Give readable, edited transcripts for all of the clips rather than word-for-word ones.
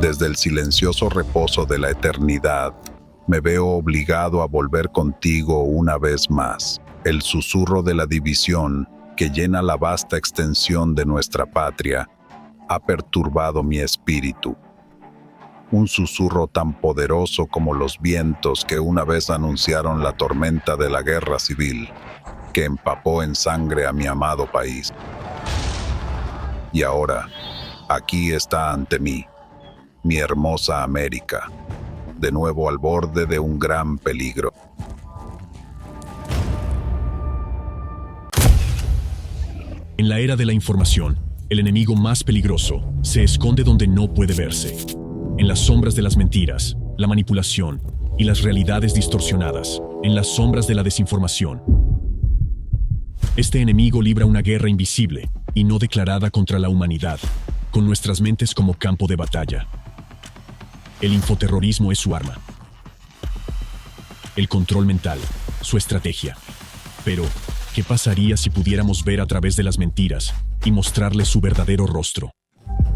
Desde el silencioso reposo de la eternidad, me veo obligado a volver contigo una vez más. El susurro de la división que llena la vasta extensión de nuestra patria ha perturbado mi espíritu. Un susurro tan poderoso como los vientos que una vez anunciaron la tormenta de la guerra civil, que empapó en sangre a mi amado país. Y ahora, aquí está ante mí, mi hermosa América, de nuevo al borde de un gran peligro. En la era de la información, el enemigo más peligroso se esconde donde no puede verse, en las sombras de las mentiras, la manipulación y las realidades distorsionadas, en las sombras de la desinformación. Este enemigo libra una guerra invisible y no declarada contra la humanidad, con nuestras mentes como campo de batalla. El infoterrorismo es su arma. El control mental, su estrategia. Pero, ¿qué pasaría si pudiéramos ver a través de las mentiras y mostrarles su verdadero rostro?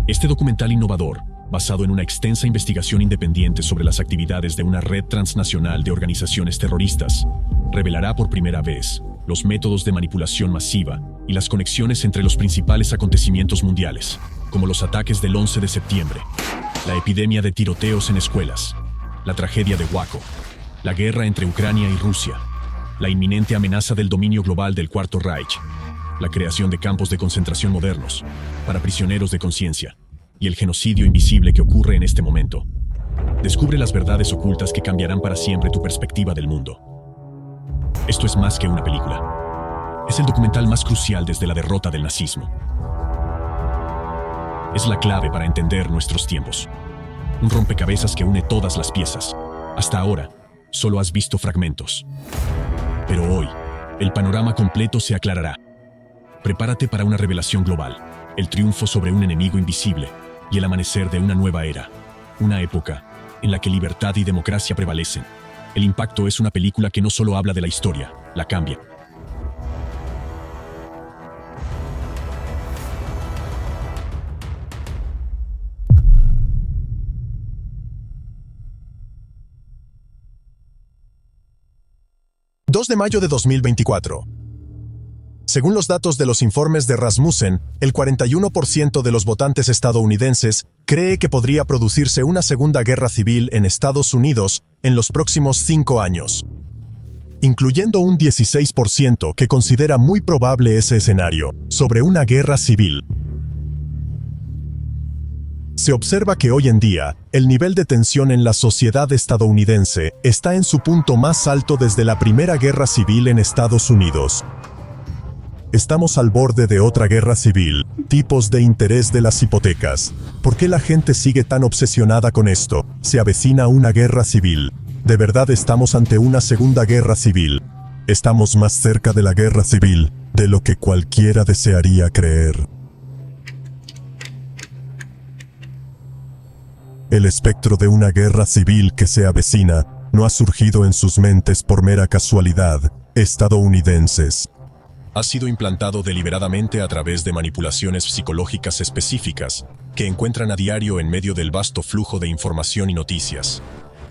Este documental innovador, basado en una extensa investigación independiente sobre las actividades de una red transnacional de organizaciones terroristas, revelará por primera vez los métodos de manipulación masiva y las conexiones entre los principales acontecimientos mundiales, como los ataques del 11 de septiembre, la epidemia de tiroteos en escuelas, la tragedia de Waco, la guerra entre Ucrania y Rusia, la inminente amenaza del dominio global del Cuarto Reich, la creación de campos de concentración modernos para prisioneros de conciencia y el genocidio invisible que ocurre en este momento. Descubre las verdades ocultas que cambiarán para siempre tu perspectiva del mundo. Esto es más que una película. Es el documental más crucial desde la derrota del nazismo. Es la clave para entender nuestros tiempos. Un rompecabezas que une todas las piezas. Hasta ahora, solo has visto fragmentos. Pero hoy, el panorama completo se aclarará. Prepárate para una revelación global, el triunfo sobre un enemigo invisible y el amanecer de una nueva era. Una época en la que libertad y democracia prevalecen. El Impacto es una película que no solo habla de la historia, la cambia. ...2 de mayo de 2024. Según los datos de los informes de Rasmussen, el 41% de los votantes estadounidenses cree que podría producirse una segunda guerra civil en Estados Unidos en los próximos 5 años, incluyendo un 16% que considera muy probable ese escenario, sobre una guerra civil. Se observa que hoy en día, el nivel de tensión en la sociedad estadounidense está en su punto más alto desde la Primera Guerra Civil en Estados Unidos. Estamos al borde de otra guerra civil. Tipos de interés de las hipotecas. ¿Por qué la gente sigue tan obsesionada con esto? Se avecina una guerra civil. ¿De verdad estamos ante una segunda guerra civil? Estamos más cerca de la guerra civil de lo que cualquiera desearía creer. El espectro de una guerra civil que se avecina no ha surgido en sus mentes por mera casualidad, estadounidenses. Ha sido implantado deliberadamente a través de manipulaciones psicológicas específicas que encuentran a diario en medio del vasto flujo de información y noticias.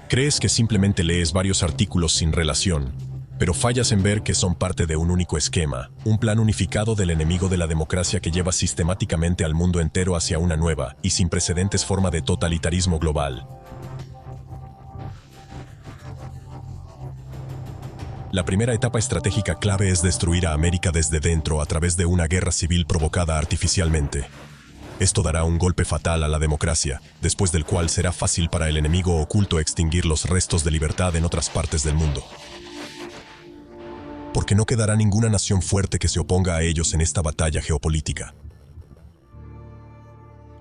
Crees que simplemente lees varios artículos sin relación, pero fallas en ver que son parte de un único esquema, un plan unificado del enemigo de la democracia que lleva sistemáticamente al mundo entero hacia una nueva y sin precedentes forma de totalitarismo global. La primera etapa estratégica clave es destruir a América desde dentro a través de una guerra civil provocada artificialmente. Esto dará un golpe fatal a la democracia, después del cual será fácil para el enemigo oculto extinguir los restos de libertad en otras partes del mundo. Porque no quedará ninguna nación fuerte que se oponga a ellos en esta batalla geopolítica.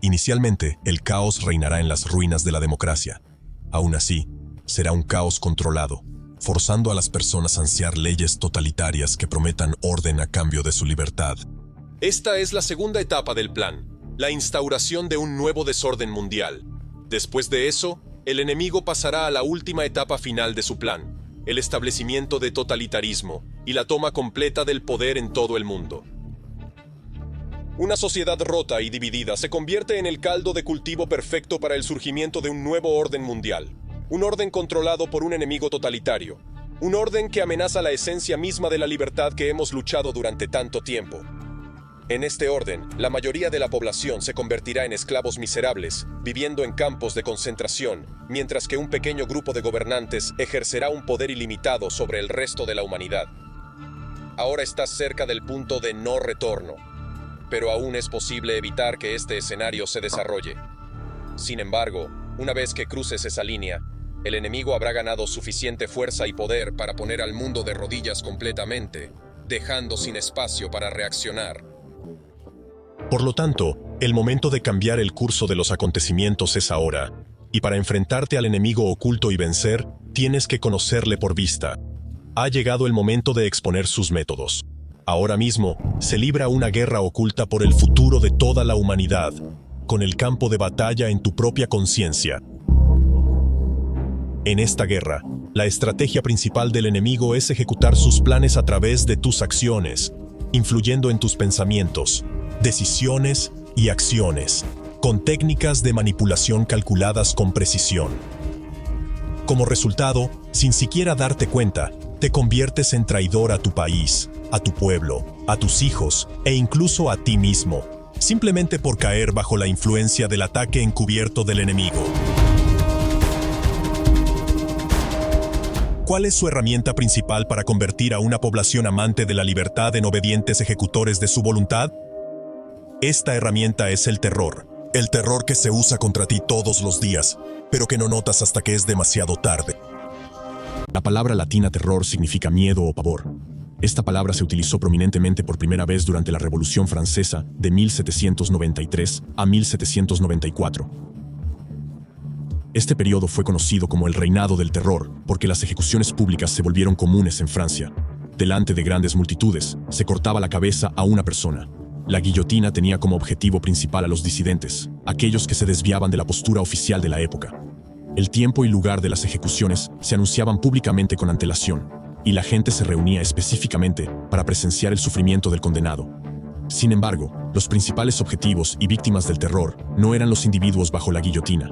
Inicialmente, el caos reinará en las ruinas de la democracia. Aún así, será un caos controlado, forzando a las personas a ansiar leyes totalitarias que prometan orden a cambio de su libertad. Esta es la segunda etapa del plan, la instauración de un nuevo desorden mundial. Después de eso, el enemigo pasará a la última etapa final de su plan, el establecimiento de totalitarismo y la toma completa del poder en todo el mundo. Una sociedad rota y dividida se convierte en el caldo de cultivo perfecto para el surgimiento de un nuevo orden mundial. Un orden controlado por un enemigo totalitario. Un orden que amenaza la esencia misma de la libertad que hemos luchado durante tanto tiempo. En este orden, la mayoría de la población se convertirá en esclavos miserables, viviendo en campos de concentración, mientras que un pequeño grupo de gobernantes ejercerá un poder ilimitado sobre el resto de la humanidad. Ahora estás cerca del punto de no retorno, pero aún es posible evitar que este escenario se desarrolle. Sin embargo, una vez que cruces esa línea, el enemigo habrá ganado suficiente fuerza y poder para poner al mundo de rodillas completamente, dejando sin espacio para reaccionar. Por lo tanto, el momento de cambiar el curso de los acontecimientos es ahora, y para enfrentarte al enemigo oculto y vencer, tienes que conocerle por vista. Ha llegado el momento de exponer sus métodos. Ahora mismo, se libra una guerra oculta por el futuro de toda la humanidad, con el campo de batalla en tu propia conciencia. En esta guerra, la estrategia principal del enemigo es ejecutar sus planes a través de tus acciones, influyendo en tus pensamientos, decisiones y acciones, con técnicas de manipulación calculadas con precisión. Como resultado, sin siquiera darte cuenta, te conviertes en traidor a tu país, a tu pueblo, a tus hijos e incluso a ti mismo, simplemente por caer bajo la influencia del ataque encubierto del enemigo. ¿Cuál es su herramienta principal para convertir a una población amante de la libertad en obedientes ejecutores de su voluntad? Esta herramienta es el terror que se usa contra ti todos los días, pero que no notas hasta que es demasiado tarde. La palabra latina terror significa miedo o pavor. Esta palabra se utilizó prominentemente por primera vez durante la Revolución Francesa de 1793 a 1794. Este periodo fue conocido como el Reinado del Terror porque las ejecuciones públicas se volvieron comunes en Francia. Delante de grandes multitudes, se cortaba la cabeza a una persona. La guillotina tenía como objetivo principal a los disidentes, aquellos que se desviaban de la postura oficial de la época. El tiempo y lugar de las ejecuciones se anunciaban públicamente con antelación, y la gente se reunía específicamente para presenciar el sufrimiento del condenado. Sin embargo, los principales objetivos y víctimas del terror no eran los individuos bajo la guillotina.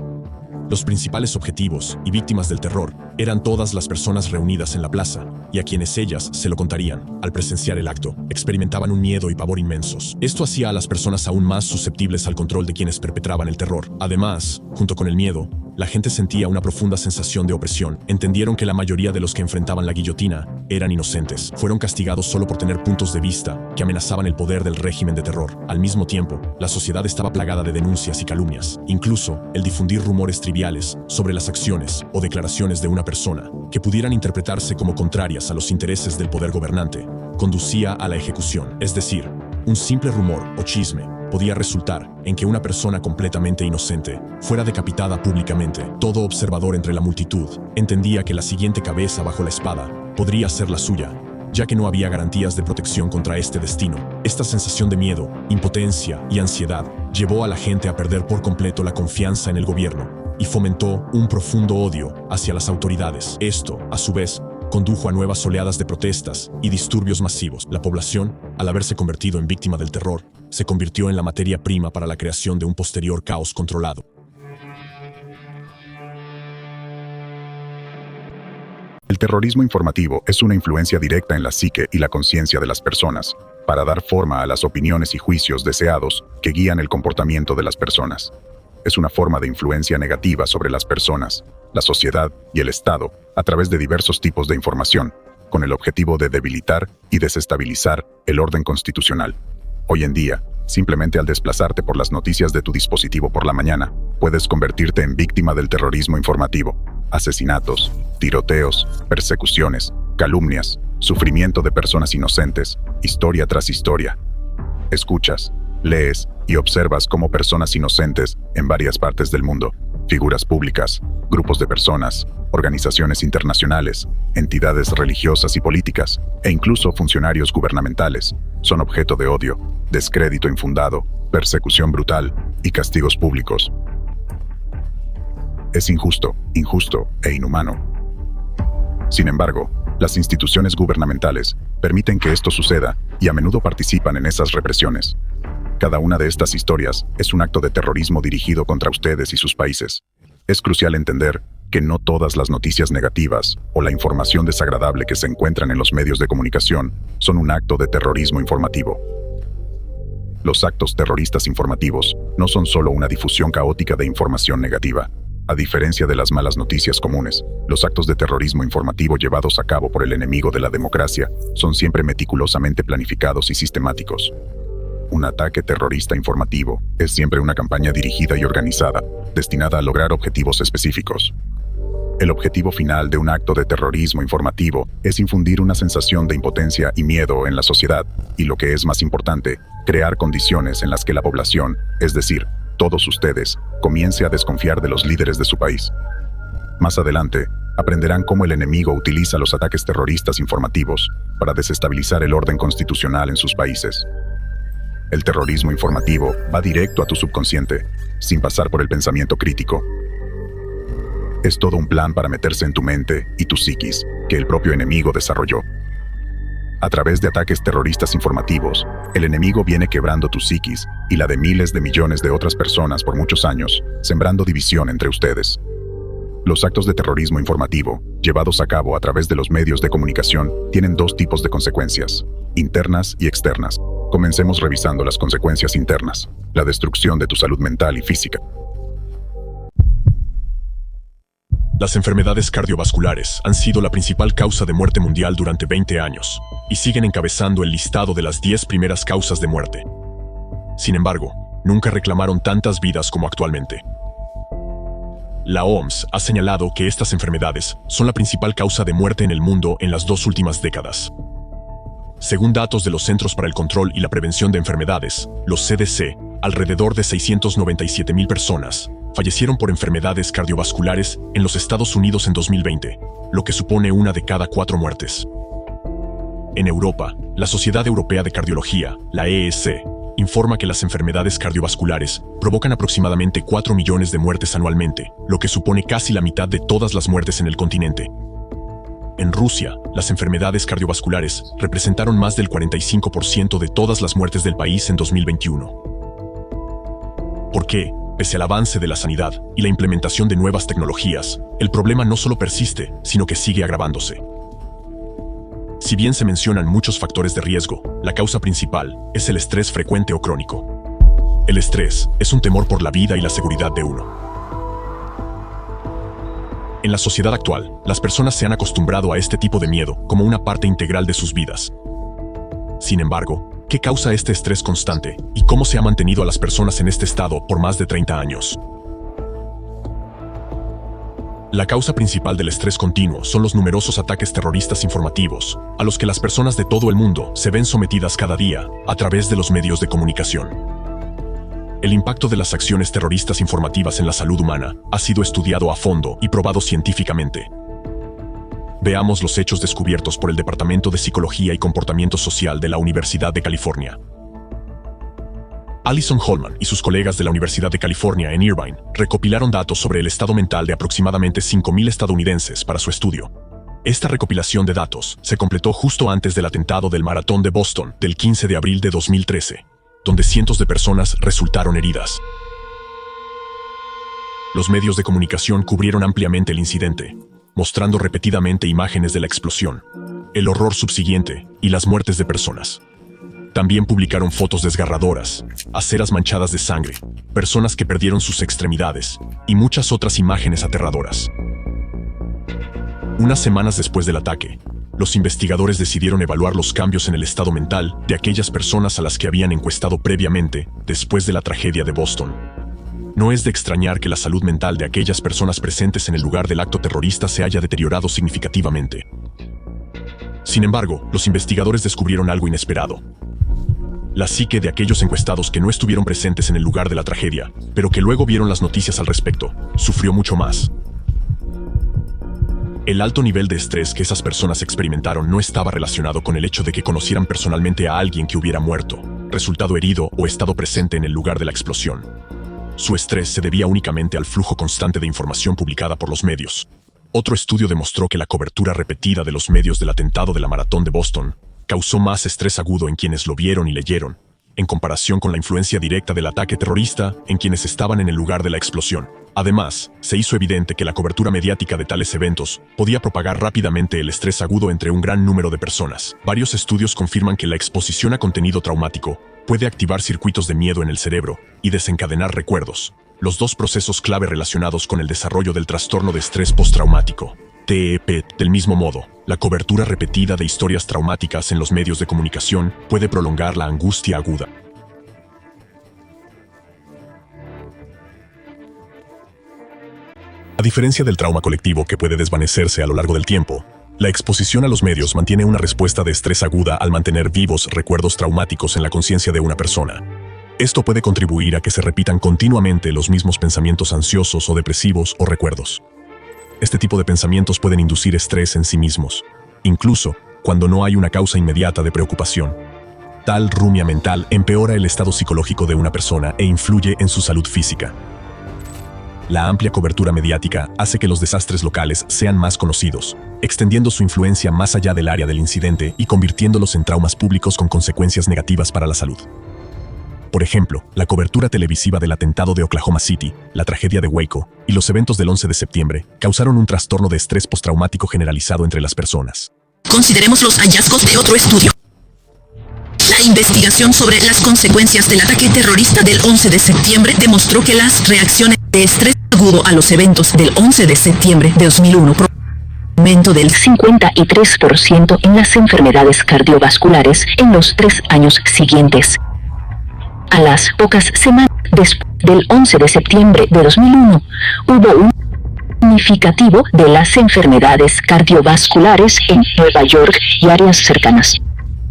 Los principales objetivos y víctimas del terror eran todas las personas reunidas en la plaza, y a quienes ellas se lo contarían. Al presenciar el acto, experimentaban un miedo y pavor inmensos. Esto hacía a las personas aún más susceptibles al control de quienes perpetraban el terror. Además, junto con el miedo, la gente sentía una profunda sensación de opresión. Entendieron que la mayoría de los que enfrentaban la guillotina eran inocentes. Fueron castigados solo por tener puntos de vista que amenazaban el poder del régimen de terror. Al mismo tiempo, la sociedad estaba plagada de denuncias y calumnias. Incluso, el difundir rumores triviales sobre las acciones o declaraciones de una persona que pudieran interpretarse como contrarias a los intereses del poder gobernante conducía a la ejecución. Es decir, un simple rumor o chisme podía resultar en que una persona completamente inocente fuera decapitada públicamente. Todo observador entre la multitud entendía que la siguiente cabeza bajo la espada podría ser la suya, ya que no había garantías de protección contra este destino. Esta sensación de miedo, impotencia y ansiedad llevó a la gente a perder por completo la confianza en el gobierno y fomentó un profundo odio hacia las autoridades. Esto, a su vez, condujo a nuevas oleadas de protestas y disturbios masivos. La población, al haberse convertido en víctima del terror, se convirtió en la materia prima para la creación de un posterior caos controlado. El terrorismo informativo es una influencia directa en la psique y la conciencia de las personas, para dar forma a las opiniones y juicios deseados que guían el comportamiento de las personas. Es una forma de influencia negativa sobre las personas, la sociedad y el Estado a través de diversos tipos de información, con el objetivo de debilitar y desestabilizar el orden constitucional. Hoy en día, simplemente al desplazarte por las noticias de tu dispositivo por la mañana, puedes convertirte en víctima del terrorismo informativo. Asesinatos, tiroteos, persecuciones, calumnias, sufrimiento de personas inocentes, historia tras historia. Escuchas, lees y observas cómo personas inocentes en varias partes del mundo, figuras públicas, grupos de personas, organizaciones internacionales, entidades religiosas y políticas, e incluso funcionarios gubernamentales, son objeto de odio, descrédito infundado, persecución brutal y castigos públicos. Es injusto e inhumano. Sin embargo, las instituciones gubernamentales permiten que esto suceda y a menudo participan en esas represiones. Cada una de estas historias es un acto de terrorismo dirigido contra ustedes y sus países. Es crucial entender que no todas las noticias negativas o la información desagradable que se encuentran en los medios de comunicación son un acto de terrorismo informativo. Los actos terroristas informativos no son solo una difusión caótica de información negativa. A diferencia de las malas noticias comunes, los actos de terrorismo informativo llevados a cabo por el enemigo de la democracia son siempre meticulosamente planificados y sistemáticos. Un ataque terrorista informativo es siempre una campaña dirigida y organizada, destinada a lograr objetivos específicos. El objetivo final de un acto de terrorismo informativo es infundir una sensación de impotencia y miedo en la sociedad, y lo que es más importante, crear condiciones en las que la población, es decir, todos ustedes, comience a desconfiar de los líderes de su país. Más adelante, aprenderán cómo el enemigo utiliza los ataques terroristas informativos para desestabilizar el orden constitucional en sus países. El terrorismo informativo va directo a tu subconsciente, sin pasar por el pensamiento crítico. Es todo un plan para meterse en tu mente y tu psiquis, que el propio enemigo desarrolló. A través de ataques terroristas informativos, el enemigo viene quebrando tu psiquis y la de miles de millones de otras personas por muchos años, sembrando división entre ustedes. Los actos de terrorismo informativo, llevados a cabo a través de los medios de comunicación, tienen dos tipos de consecuencias, internas y externas. Comencemos revisando las consecuencias internas, la destrucción de tu salud mental y física. Las enfermedades cardiovasculares han sido la principal causa de muerte mundial durante 20 años y siguen encabezando el listado de las 10 primeras causas de muerte. Sin embargo, nunca reclamaron tantas vidas como actualmente. La OMS ha señalado que estas enfermedades son la principal causa de muerte en el mundo en las 2 últimas décadas. Según datos de los Centros para el Control y la Prevención de Enfermedades, los CDC, alrededor de 697,000 personas fallecieron por enfermedades cardiovasculares en los Estados Unidos en 2020, lo que supone 1 de cada 4 muertes. En Europa, la Sociedad Europea de Cardiología, la ESC, informa que las enfermedades cardiovasculares provocan aproximadamente 4 millones de muertes anualmente, lo que supone casi la mitad de todas las muertes en el continente. En Rusia, las enfermedades cardiovasculares representaron más del 45% de todas las muertes del país en 2021. ¿Por qué? Pese al avance de la sanidad y la implementación de nuevas tecnologías, el problema no solo persiste, sino que sigue agravándose. Si bien se mencionan muchos factores de riesgo, la causa principal es el estrés frecuente o crónico. El estrés es un temor por la vida y la seguridad de uno. En la sociedad actual, las personas se han acostumbrado a este tipo de miedo como una parte integral de sus vidas. Sin embargo, ¿qué causa este estrés constante y cómo se ha mantenido a las personas en este estado por más de 30 años? La causa principal del estrés continuo son los numerosos ataques terroristas informativos, a los que las personas de todo el mundo se ven sometidas cada día a través de los medios de comunicación. El impacto de las acciones terroristas informativas en la salud humana ha sido estudiado a fondo y probado científicamente. Veamos los hechos descubiertos por el Departamento de Psicología y Comportamiento Social de la Universidad de California. Alison Holman y sus colegas de la Universidad de California en Irvine recopilaron datos sobre el estado mental de aproximadamente 5,000 estadounidenses para su estudio. Esta recopilación de datos se completó justo antes del atentado del Maratón de Boston del 15 de abril de 2013, donde cientos de personas resultaron heridas. Los medios de comunicación cubrieron ampliamente el incidente, mostrando repetidamente imágenes de la explosión, el horror subsiguiente y las muertes de personas. También publicaron fotos desgarradoras, aceras manchadas de sangre, personas que perdieron sus extremidades y muchas otras imágenes aterradoras. Unas semanas después del ataque, los investigadores decidieron evaluar los cambios en el estado mental de aquellas personas a las que habían encuestado previamente después de la tragedia de Boston. No es de extrañar que la salud mental de aquellas personas presentes en el lugar del acto terrorista se haya deteriorado significativamente. Sin embargo, los investigadores descubrieron algo inesperado. La psique de aquellos encuestados que no estuvieron presentes en el lugar de la tragedia, pero que luego vieron las noticias al respecto, sufrió mucho más. El alto nivel de estrés que esas personas experimentaron no estaba relacionado con el hecho de que conocieran personalmente a alguien que hubiera muerto, resultado herido o estado presente en el lugar de la explosión. Su estrés se debía únicamente al flujo constante de información publicada por los medios. Otro estudio demostró que la cobertura repetida de los medios del atentado de la Maratón de Boston causó más estrés agudo en quienes lo vieron y leyeron, en comparación con la influencia directa del ataque terrorista en quienes estaban en el lugar de la explosión. Además, se hizo evidente que la cobertura mediática de tales eventos podía propagar rápidamente el estrés agudo entre un gran número de personas. Varios estudios confirman que la exposición a contenido traumático puede activar circuitos de miedo en el cerebro y desencadenar recuerdos, los dos procesos clave relacionados con el desarrollo del trastorno de estrés postraumático, TEP. Del mismo modo, la cobertura repetida de historias traumáticas en los medios de comunicación puede prolongar la angustia aguda. A diferencia del trauma colectivo que puede desvanecerse a lo largo del tiempo, la exposición a los medios mantiene una respuesta de estrés aguda al mantener vivos recuerdos traumáticos en la conciencia de una persona. Esto puede contribuir a que se repitan continuamente los mismos pensamientos ansiosos o depresivos o recuerdos. Este tipo de pensamientos pueden inducir estrés en sí mismos, incluso cuando no hay una causa inmediata de preocupación. Tal rumia mental empeora el estado psicológico de una persona e influye en su salud física. La amplia cobertura mediática hace que los desastres locales sean más conocidos, extendiendo su influencia más allá del área del incidente y convirtiéndolos en traumas públicos con consecuencias negativas para la salud. Por ejemplo, la cobertura televisiva del atentado de Oklahoma City, la tragedia de Waco y los eventos del 11 de septiembre causaron un trastorno de estrés postraumático generalizado entre las personas. Consideremos los hallazgos de otro estudio. La investigación sobre las consecuencias del ataque terrorista del 11 de septiembre demostró que las reacciones de estrés agudo a los eventos del 11 de septiembre de 2001 aumento del 53% en las enfermedades cardiovasculares en los 3 años siguientes. A las pocas semanas después del 11 de septiembre de 2001, hubo un significativo de las enfermedades cardiovasculares en Nueva York y áreas cercanas.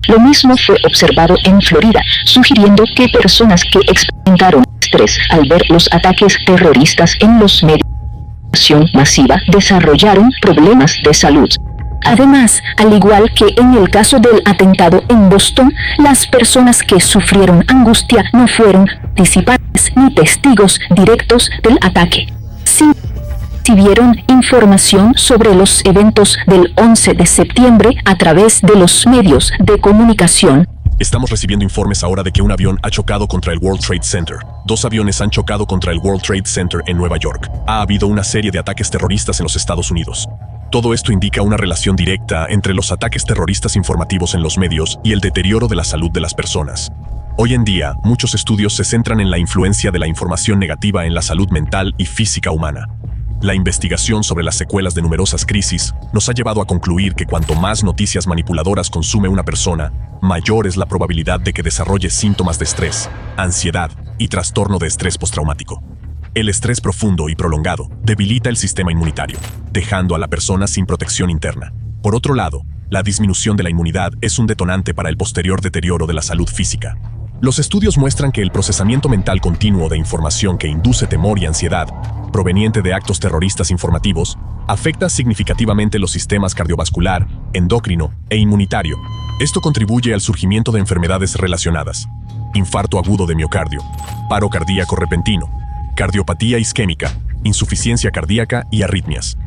Lo mismo fue observado en Florida, sugiriendo que personas que experimentaron estrés al ver los ataques terroristas en los medios de comunicación masiva desarrollaron problemas de salud. Además, al igual que en el caso del atentado en Boston, las personas que sufrieron angustia no fueron participantes ni testigos directos del ataque. Sí recibieron información sobre los eventos del 11 de septiembre a través de los medios de comunicación. Estamos recibiendo informes ahora de que un avión ha chocado contra el World Trade Center. 2 aviones han chocado contra el World Trade Center en Nueva York. Ha habido una serie de ataques terroristas en los Estados Unidos. Todo esto indica una relación directa entre los ataques terroristas informativos en los medios y el deterioro de la salud de las personas. Hoy en día, muchos estudios se centran en la influencia de la información negativa en la salud mental y física humana. La investigación sobre las secuelas de numerosas crisis nos ha llevado a concluir que cuanto más noticias manipuladoras consume una persona, mayor es la probabilidad de que desarrolle síntomas de estrés, ansiedad y trastorno de estrés postraumático. El estrés profundo y prolongado debilita el sistema inmunitario, dejando a la persona sin protección interna. Por otro lado, la disminución de la inmunidad es un detonante para el posterior deterioro de la salud física. Los estudios muestran que el procesamiento mental continuo de información que induce temor y ansiedad, proveniente de actos terroristas informativos, afecta significativamente los sistemas cardiovascular, endocrino e inmunitario. Esto contribuye al surgimiento de enfermedades relacionadas: infarto agudo de miocardio, paro cardíaco repentino, cardiopatía isquémica, insuficiencia cardíaca y arritmias.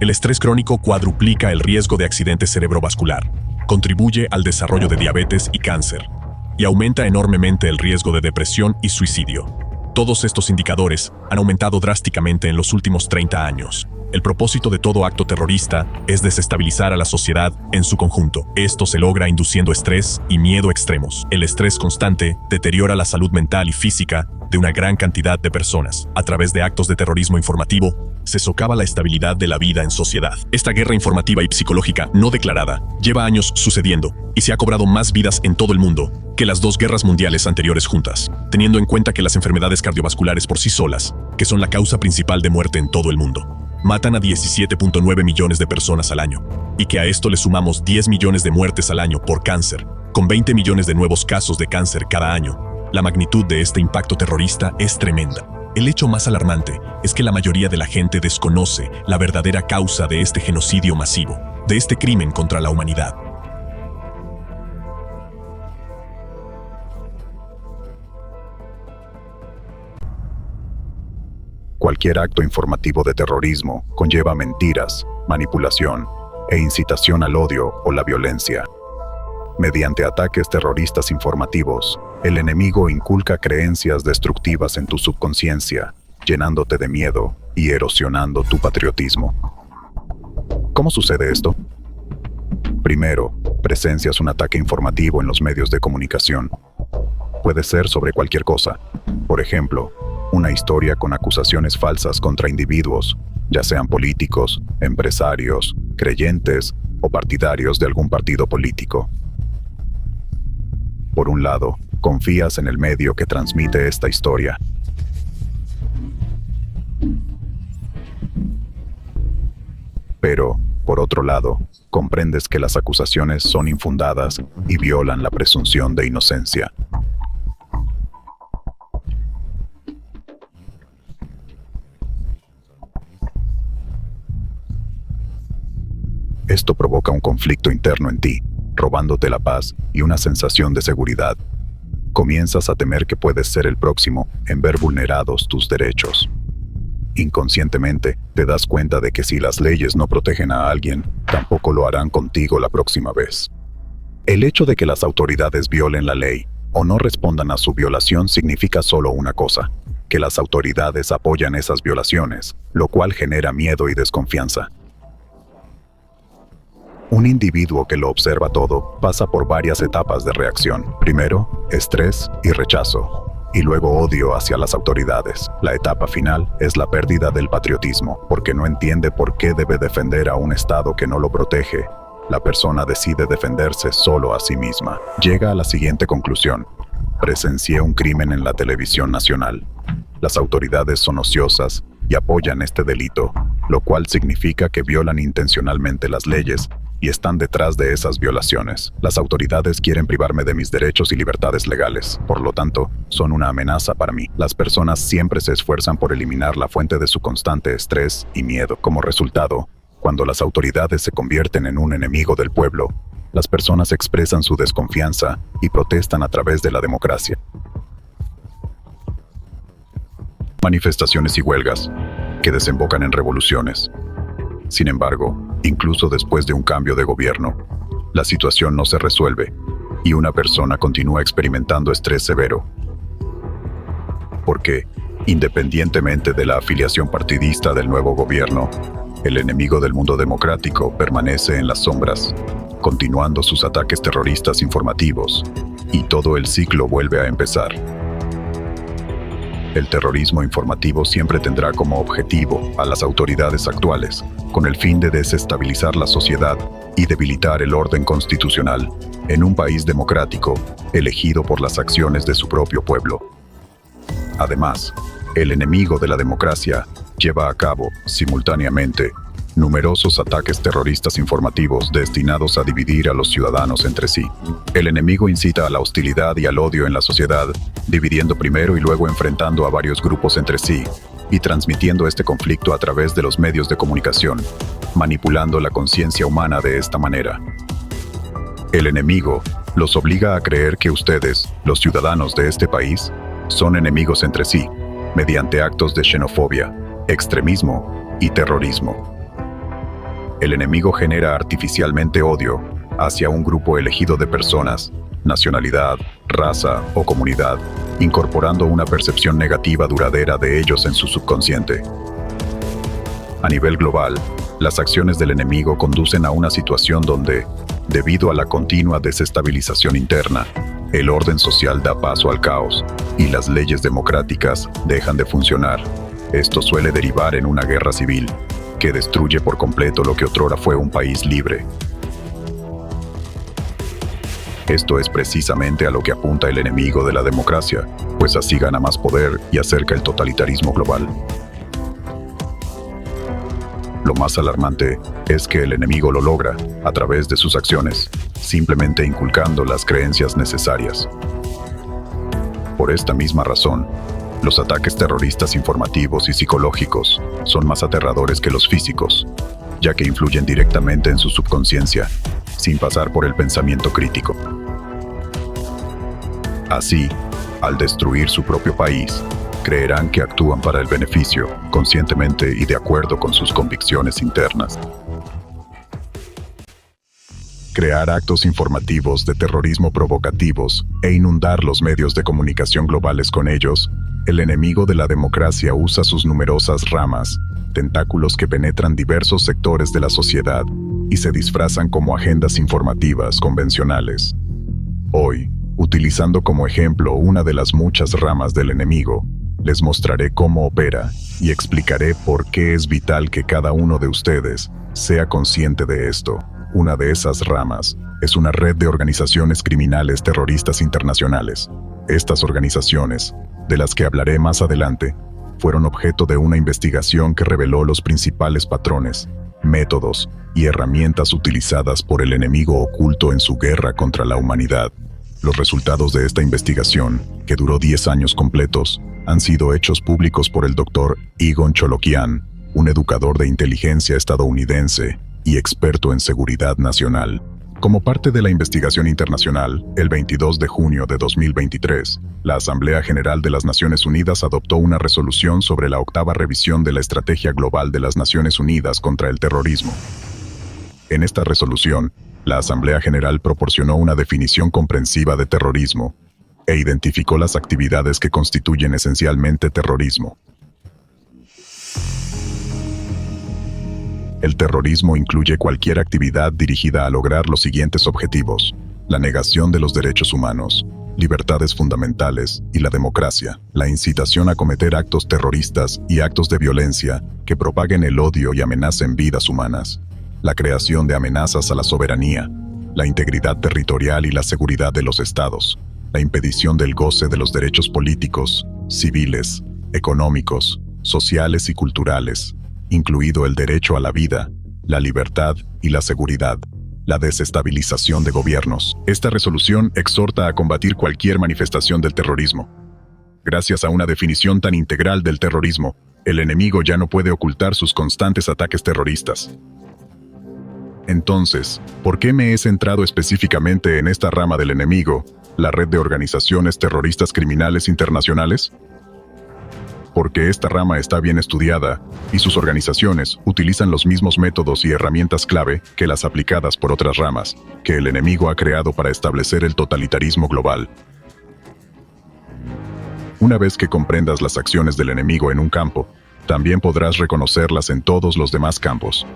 El estrés crónico cuadruplica el riesgo de accidente cerebrovascular, contribuye al desarrollo de diabetes y cáncer, y aumenta enormemente el riesgo de depresión y suicidio. Todos estos indicadores han aumentado drásticamente en los últimos 30 años. El propósito de todo acto terrorista es desestabilizar a la sociedad en su conjunto. Esto se logra induciendo estrés y miedo extremos. El estrés constante deteriora la salud mental y física de una gran cantidad de personas. A través de actos de terrorismo informativo, se socava la estabilidad de la vida en sociedad. Esta guerra informativa y psicológica no declarada lleva años sucediendo y se ha cobrado más vidas en todo el mundo que las 2 guerras mundiales anteriores juntas, teniendo en cuenta que las enfermedades cardiovasculares por sí solas, que son la causa principal de muerte en todo el mundo, matan a 17.9 millones de personas al año, y que a esto le sumamos 10 millones de muertes al año por cáncer, con 20 millones de nuevos casos de cáncer cada año. La magnitud de este impacto terrorista es tremenda. El hecho más alarmante es que la mayoría de la gente desconoce la verdadera causa de este genocidio masivo, de este crimen contra la humanidad. Cualquier acto informativo de terrorismo conlleva mentiras, manipulación e incitación al odio o la violencia. Mediante ataques terroristas informativos, el enemigo inculca creencias destructivas en tu subconsciencia, llenándote de miedo y erosionando tu patriotismo. ¿Cómo sucede esto? Primero, presencias un ataque informativo en los medios de comunicación. Puede ser sobre cualquier cosa. Por ejemplo, una historia con acusaciones falsas contra individuos, ya sean políticos, empresarios, creyentes o partidarios de algún partido político. Por un lado, confías en el medio que transmite esta historia. Pero, por otro lado, comprendes que las acusaciones son infundadas y violan la presunción de inocencia. Esto provoca un conflicto interno en ti, robándote la paz y una sensación de seguridad. Comienzas a temer que puedes ser el próximo en ver vulnerados tus derechos. Inconscientemente, te das cuenta de que si las leyes no protegen a alguien, tampoco lo harán contigo la próxima vez. El hecho de que las autoridades violen la ley o no respondan a su violación significa solo una cosa: que las autoridades apoyan esas violaciones, lo cual genera miedo y desconfianza. Un individuo que lo observa todo pasa por varias etapas de reacción. Primero, estrés y rechazo, y luego odio hacia las autoridades. La etapa final es la pérdida del patriotismo, porque no entiende por qué debe defender a un Estado que no lo protege. La persona decide defenderse solo a sí misma. Llega a la siguiente conclusión: presencié un crimen en la televisión nacional. Las autoridades son ociosas y apoyan este delito, lo cual significa que violan intencionalmente las leyes y están detrás de esas violaciones. Las autoridades quieren privarme de mis derechos y libertades legales. Por lo tanto, son una amenaza para mí. Las personas siempre se esfuerzan por eliminar la fuente de su constante estrés y miedo. Como resultado, cuando las autoridades se convierten en un enemigo del pueblo, las personas expresan su desconfianza y protestan a través de la democracia. Manifestaciones y huelgas, que desembocan en revoluciones. Sin embargo, incluso después de un cambio de gobierno, la situación no se resuelve y una persona continúa experimentando estrés severo. Porque, independientemente de la afiliación partidista del nuevo gobierno, el enemigo del mundo democrático permanece en las sombras, continuando sus ataques terroristas informativos, y todo el ciclo vuelve a empezar. El terrorismo informativo siempre tendrá como objetivo a las autoridades actuales, con el fin de desestabilizar la sociedad y debilitar el orden constitucional en un país democrático, elegido por las acciones de su propio pueblo. Además, el enemigo de la democracia lleva a cabo, simultáneamente, numerosos ataques terroristas informativos destinados a dividir a los ciudadanos entre sí. El enemigo incita a la hostilidad y al odio en la sociedad, dividiendo primero y luego enfrentando a varios grupos entre sí, y transmitiendo este conflicto a través de los medios de comunicación, manipulando la conciencia humana de esta manera. El enemigo los obliga a creer que ustedes, los ciudadanos de este país, son enemigos entre sí, mediante actos de xenofobia, extremismo y terrorismo. El enemigo genera artificialmente odio hacia un grupo elegido de personas, nacionalidad, raza o comunidad, incorporando una percepción negativa duradera de ellos en su subconsciente. A nivel global, las acciones del enemigo conducen a una situación donde, debido a la continua desestabilización interna, el orden social da paso al caos y las leyes democráticas dejan de funcionar. Esto suele derivar en una guerra civil, que destruye por completo lo que otrora fue un país libre. Esto es precisamente a lo que apunta el enemigo de la democracia, pues así gana más poder y acerca el totalitarismo global. Lo más alarmante es que el enemigo lo logra a través de sus acciones, simplemente inculcando las creencias necesarias. Por esta misma razón, los ataques terroristas informativos y psicológicos son más aterradores que los físicos, ya que influyen directamente en su subconsciencia, sin pasar por el pensamiento crítico. Así, al destruir su propio país, creerán que actúan para el beneficio, conscientemente y de acuerdo con sus convicciones internas. crear actos informativos de terrorismo provocativos e inundar los medios de comunicación globales con ellos, el enemigo de la democracia usa sus numerosas ramas, tentáculos que penetran diversos sectores de la sociedad y se disfrazan como agendas informativas convencionales. Hoy, utilizando como ejemplo una de las muchas ramas del enemigo, les mostraré cómo opera y explicaré por qué es vital que cada uno de ustedes sea consciente de esto. Una de esas ramas es una red de organizaciones criminales terroristas internacionales. Estas organizaciones, de las que hablaré más adelante, fueron objeto de una investigación que reveló los principales patrones, métodos y herramientas utilizadas por el enemigo oculto en su guerra contra la humanidad. Los resultados de esta investigación, que duró 10 años completos, han sido hechos públicos por el Dr. Egon Cholokian, un educador de inteligencia estadounidense y experto en seguridad nacional. Como parte de la investigación internacional, el 22 de junio de 2023, la Asamblea General de las Naciones Unidas adoptó una resolución sobre la 8ª revisión de la Estrategia Global de las Naciones Unidas contra el Terrorismo. En esta resolución, la Asamblea General proporcionó una definición comprensiva de terrorismo e identificó las actividades que constituyen esencialmente terrorismo. El terrorismo incluye cualquier actividad dirigida a lograr los siguientes objetivos: la negación de los derechos humanos, libertades fundamentales y la democracia, la incitación a cometer actos terroristas y actos de violencia que propaguen el odio y amenacen vidas humanas, la creación de amenazas a la soberanía, la integridad territorial y la seguridad de los estados, la impedición del goce de los derechos políticos, civiles, económicos, sociales y culturales, incluido el derecho a la vida, la libertad y la seguridad, la desestabilización de gobiernos. Esta resolución exhorta a combatir cualquier manifestación del terrorismo. Gracias a una definición tan integral del terrorismo, el enemigo ya no puede ocultar sus constantes ataques terroristas. Entonces, ¿por qué me he centrado específicamente en esta rama del enemigo, la red de organizaciones terroristas criminales internacionales? Porque esta rama está bien estudiada y sus organizaciones utilizan los mismos métodos y herramientas clave que las aplicadas por otras ramas que el enemigo ha creado para establecer el totalitarismo global. Una vez que comprendas las acciones del enemigo en un campo, también podrás reconocerlas en todos los demás campos.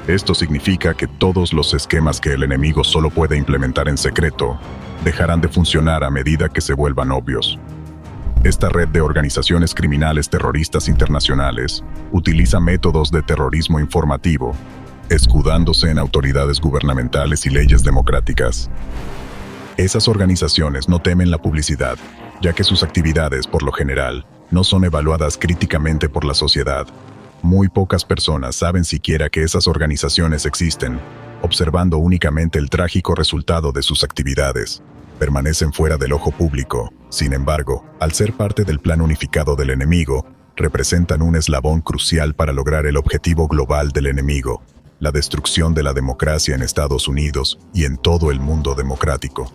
Esto significa que todos los esquemas que el enemigo solo puede implementar en secreto dejarán de funcionar a medida que se vuelvan obvios. Esta red de organizaciones criminales terroristas internacionales utiliza métodos de terrorismo informativo, escudándose en autoridades gubernamentales y leyes democráticas. Esas organizaciones no temen la publicidad, ya que sus actividades, por lo general, no son evaluadas críticamente por la sociedad. Muy pocas personas saben siquiera que esas organizaciones existen, observando únicamente el trágico resultado de sus actividades. Permanecen fuera del ojo público. Sin embargo, al ser parte del plan unificado del enemigo, representan un eslabón crucial para lograr el objetivo global del enemigo: la destrucción de la democracia en Estados Unidos y en todo el mundo democrático.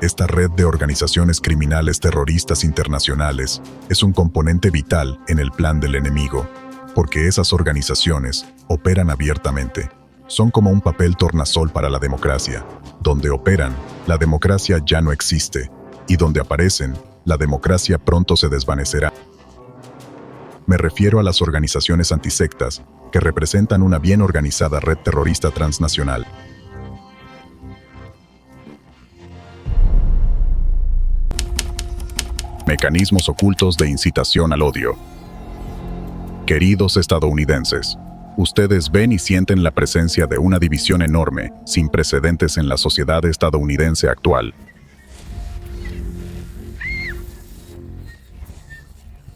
Esta red de organizaciones criminales terroristas internacionales es un componente vital en el plan del enemigo, porque esas organizaciones operan abiertamente. Son como un papel tornasol para la democracia. Donde operan, la democracia ya no existe, y donde aparecen, la democracia pronto se desvanecerá. Me refiero a las organizaciones antisectas, que representan una bien organizada red terrorista transnacional. Mecanismos ocultos de incitación al odio. Queridos estadounidenses, ustedes ven y sienten la presencia de una división enorme, sin precedentes en la sociedad estadounidense actual.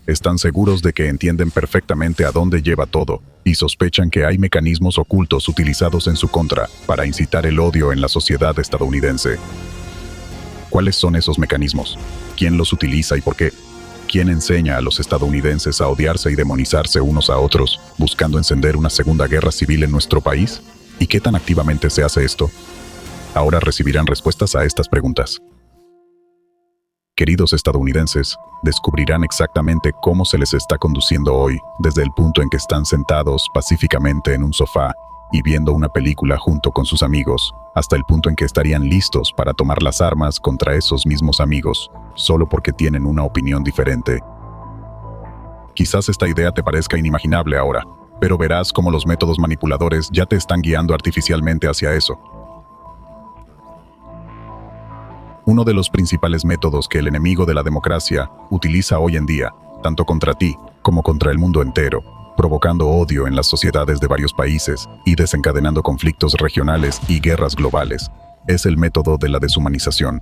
Están seguros de que entienden perfectamente a dónde lleva todo, y sospechan que hay mecanismos ocultos utilizados en su contra para incitar el odio en la sociedad estadounidense. ¿Cuáles son esos mecanismos? ¿Quién los utiliza y por qué? ¿Quién enseña a los estadounidenses a odiarse y demonizarse unos a otros, buscando encender una segunda guerra civil en nuestro país? ¿Y qué tan activamente se hace esto? Ahora recibirán respuestas a estas preguntas. Queridos estadounidenses, descubrirán exactamente cómo se les está conduciendo hoy, desde el punto en que están sentados pacíficamente en un sofá, y viendo una película junto con sus amigos, hasta el punto en que estarían listos para tomar las armas contra esos mismos amigos, solo porque tienen una opinión diferente. Quizás esta idea te parezca inimaginable ahora, pero verás cómo los métodos manipuladores ya te están guiando artificialmente hacia eso. Uno de los principales métodos que el enemigo de la democracia utiliza hoy en día, tanto contra ti como contra el mundo entero, provocando odio en las sociedades de varios países y desencadenando conflictos regionales y guerras globales, es el método de la deshumanización.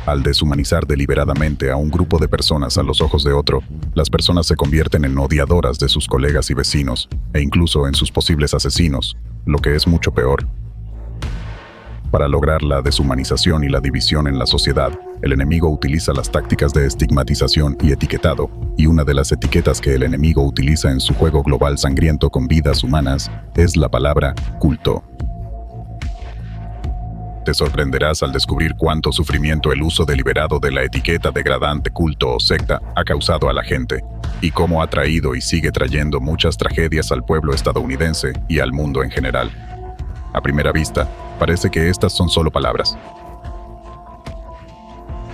Al deshumanizar deliberadamente a un grupo de personas a los ojos de otro, las personas se convierten en odiadoras de sus colegas y vecinos, e incluso en sus posibles asesinos, lo que es mucho peor. Para lograr la deshumanización y la división en la sociedad, el enemigo utiliza las tácticas de estigmatización y etiquetado, y una de las etiquetas que el enemigo utiliza en su juego global sangriento con vidas humanas es la palabra culto. Te sorprenderás al descubrir cuánto sufrimiento el uso deliberado de la etiqueta degradante culto o secta ha causado a la gente, y cómo ha traído y sigue trayendo muchas tragedias al pueblo estadounidense y al mundo en general. A primera vista, parece que estas son solo palabras.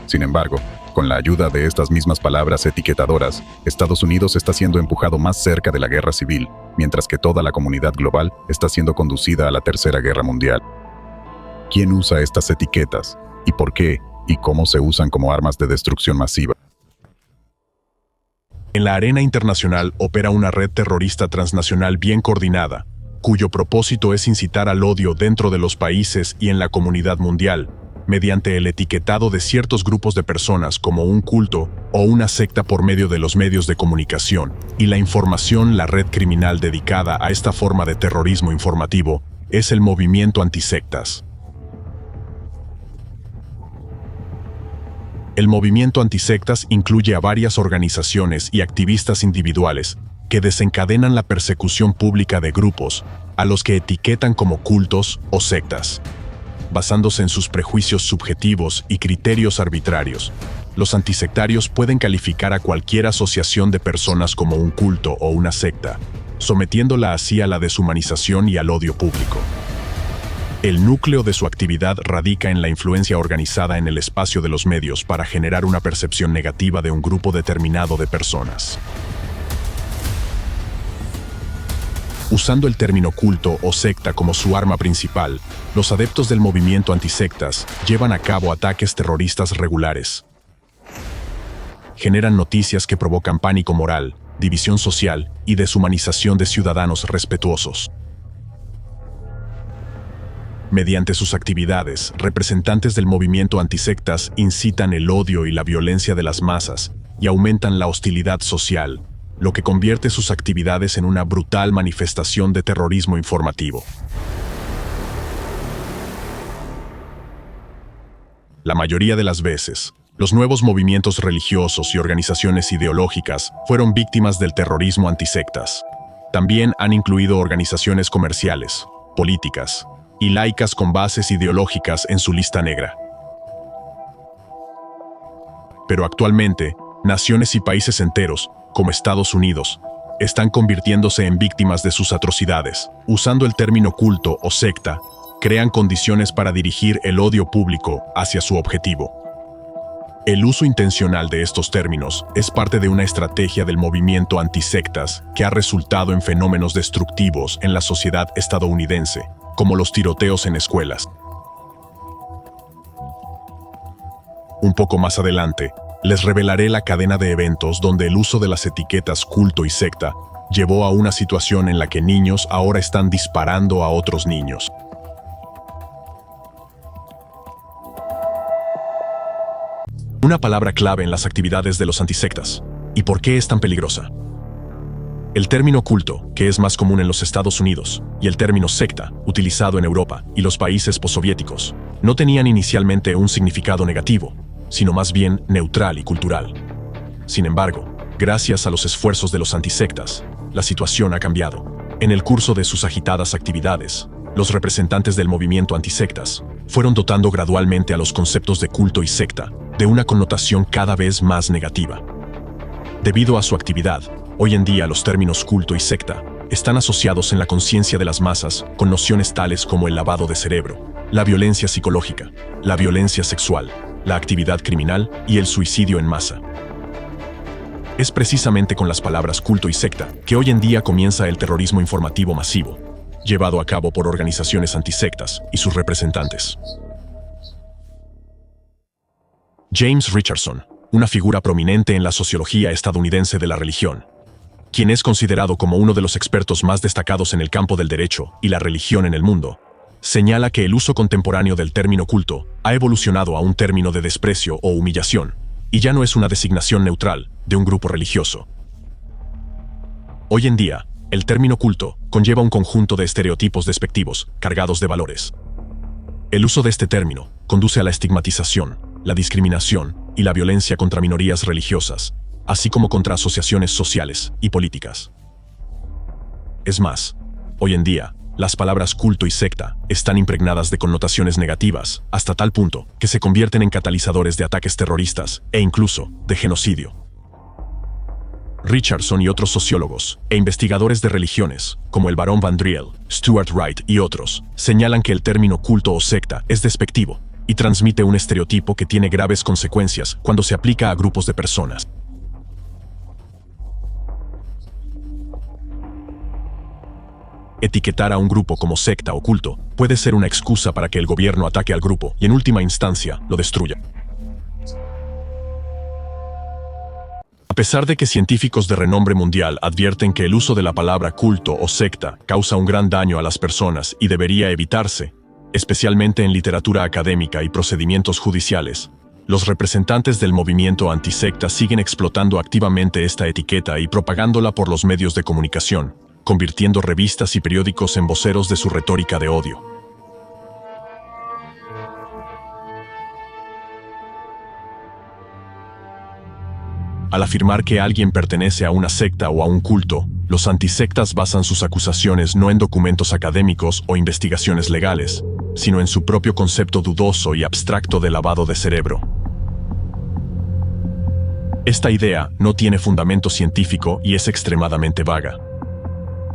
Sin embargo, con la ayuda de estas mismas palabras etiquetadoras, Estados Unidos está siendo empujado más cerca de la guerra civil, mientras que toda la comunidad global está siendo conducida a la Tercera Guerra Mundial. ¿Quién usa estas etiquetas? ¿Y por qué? ¿Y cómo se usan como armas de destrucción masiva? En la arena internacional opera una red terrorista transnacional bien coordinada, cuyo propósito es incitar al odio dentro de los países y en la comunidad mundial, mediante el etiquetado de ciertos grupos de personas como un culto o una secta por medio de los medios de comunicación, y la información. La red criminal dedicada a esta forma de terrorismo informativo es el movimiento antisectas. El movimiento antisectas incluye a varias organizaciones y activistas individuales que desencadenan la persecución pública de grupos a los que etiquetan como cultos o sectas. Basándose en sus prejuicios subjetivos y criterios arbitrarios, los antisectarios pueden calificar a cualquier asociación de personas como un culto o una secta, sometiéndola así a la deshumanización y al odio público. El núcleo de su actividad radica en la influencia organizada en el espacio de los medios para generar una percepción negativa de un grupo determinado de personas. Usando el término culto o secta como su arma principal, los adeptos del movimiento antisectas llevan a cabo ataques terroristas regulares. Generan noticias que provocan pánico moral, división social y deshumanización de ciudadanos respetuosos. Mediante sus actividades, representantes del movimiento antisectas incitan el odio y la violencia de las masas y aumentan la hostilidad social, lo que convierte sus actividades en una brutal manifestación de terrorismo informativo. La mayoría de las veces, los nuevos movimientos religiosos y organizaciones ideológicas fueron víctimas del terrorismo antisectas. También han incluido organizaciones comerciales, políticas y laicas con bases ideológicas en su lista negra. Pero actualmente, naciones y países enteros, como Estados Unidos, están convirtiéndose en víctimas de sus atrocidades. Usando el término culto o secta, crean condiciones para dirigir el odio público hacia su objetivo. El uso intencional de estos términos es parte de una estrategia del movimiento antisectas que ha resultado en fenómenos destructivos en la sociedad estadounidense, como los tiroteos en escuelas. Un poco más adelante, les revelaré la cadena de eventos donde el uso de las etiquetas culto y secta llevó a una situación en la que niños ahora están disparando a otros niños. Una palabra clave en las actividades de los antisectas. ¿Y por qué es tan peligrosa? El término culto, que es más común en los Estados Unidos, y el término secta, utilizado en Europa y los países postsoviéticos, no tenían inicialmente un significado negativo, sino más bien neutral y cultural. Sin embargo, gracias a los esfuerzos de los antisectas, la situación ha cambiado. En el curso de sus agitadas actividades, los representantes del movimiento antisectas fueron dotando gradualmente a los conceptos de culto y secta de una connotación cada vez más negativa. Debido a su actividad, hoy en día los términos culto y secta están asociados en la conciencia de las masas con nociones tales como el lavado de cerebro, la violencia psicológica, la violencia sexual, la actividad criminal y el suicidio en masa. Es precisamente con las palabras culto y secta que hoy en día comienza el terrorismo informativo masivo, llevado a cabo por organizaciones antisectas y sus representantes. James Richardson, una figura prominente en la sociología estadounidense de la religión, quien es considerado como uno de los expertos más destacados en el campo del derecho y la religión en el mundo, señala que el uso contemporáneo del término culto ha evolucionado a un término de desprecio o humillación, y ya no es una designación neutral de un grupo religioso. Hoy en día, el término culto conlleva un conjunto de estereotipos despectivos cargados de valores. El uso de este término conduce a la estigmatización, la discriminación y la violencia contra minorías religiosas, así como contra asociaciones sociales y políticas. Es más, hoy en día, las palabras culto y secta están impregnadas de connotaciones negativas, hasta tal punto que se convierten en catalizadores de ataques terroristas e incluso de genocidio. Richardson y otros sociólogos e investigadores de religiones, como el barón Van Driel, Stuart Wright y otros, señalan que el término culto o secta es despectivo y transmite un estereotipo que tiene graves consecuencias cuando se aplica a grupos de personas. Etiquetar a un grupo como secta o culto puede ser una excusa para que el gobierno ataque al grupo y en última instancia lo destruya. A pesar de que científicos de renombre mundial advierten que el uso de la palabra culto o secta causa un gran daño a las personas y debería evitarse, especialmente en literatura académica y procedimientos judiciales, los representantes del movimiento antisecta siguen explotando activamente esta etiqueta y propagándola por los medios de comunicación, convirtiendo revistas y periódicos en voceros de su retórica de odio. Al afirmar que alguien pertenece a una secta o a un culto, los antisectas basan sus acusaciones no en documentos académicos o investigaciones legales, sino en su propio concepto dudoso y abstracto de lavado de cerebro. Esta idea no tiene fundamento científico y es extremadamente vaga.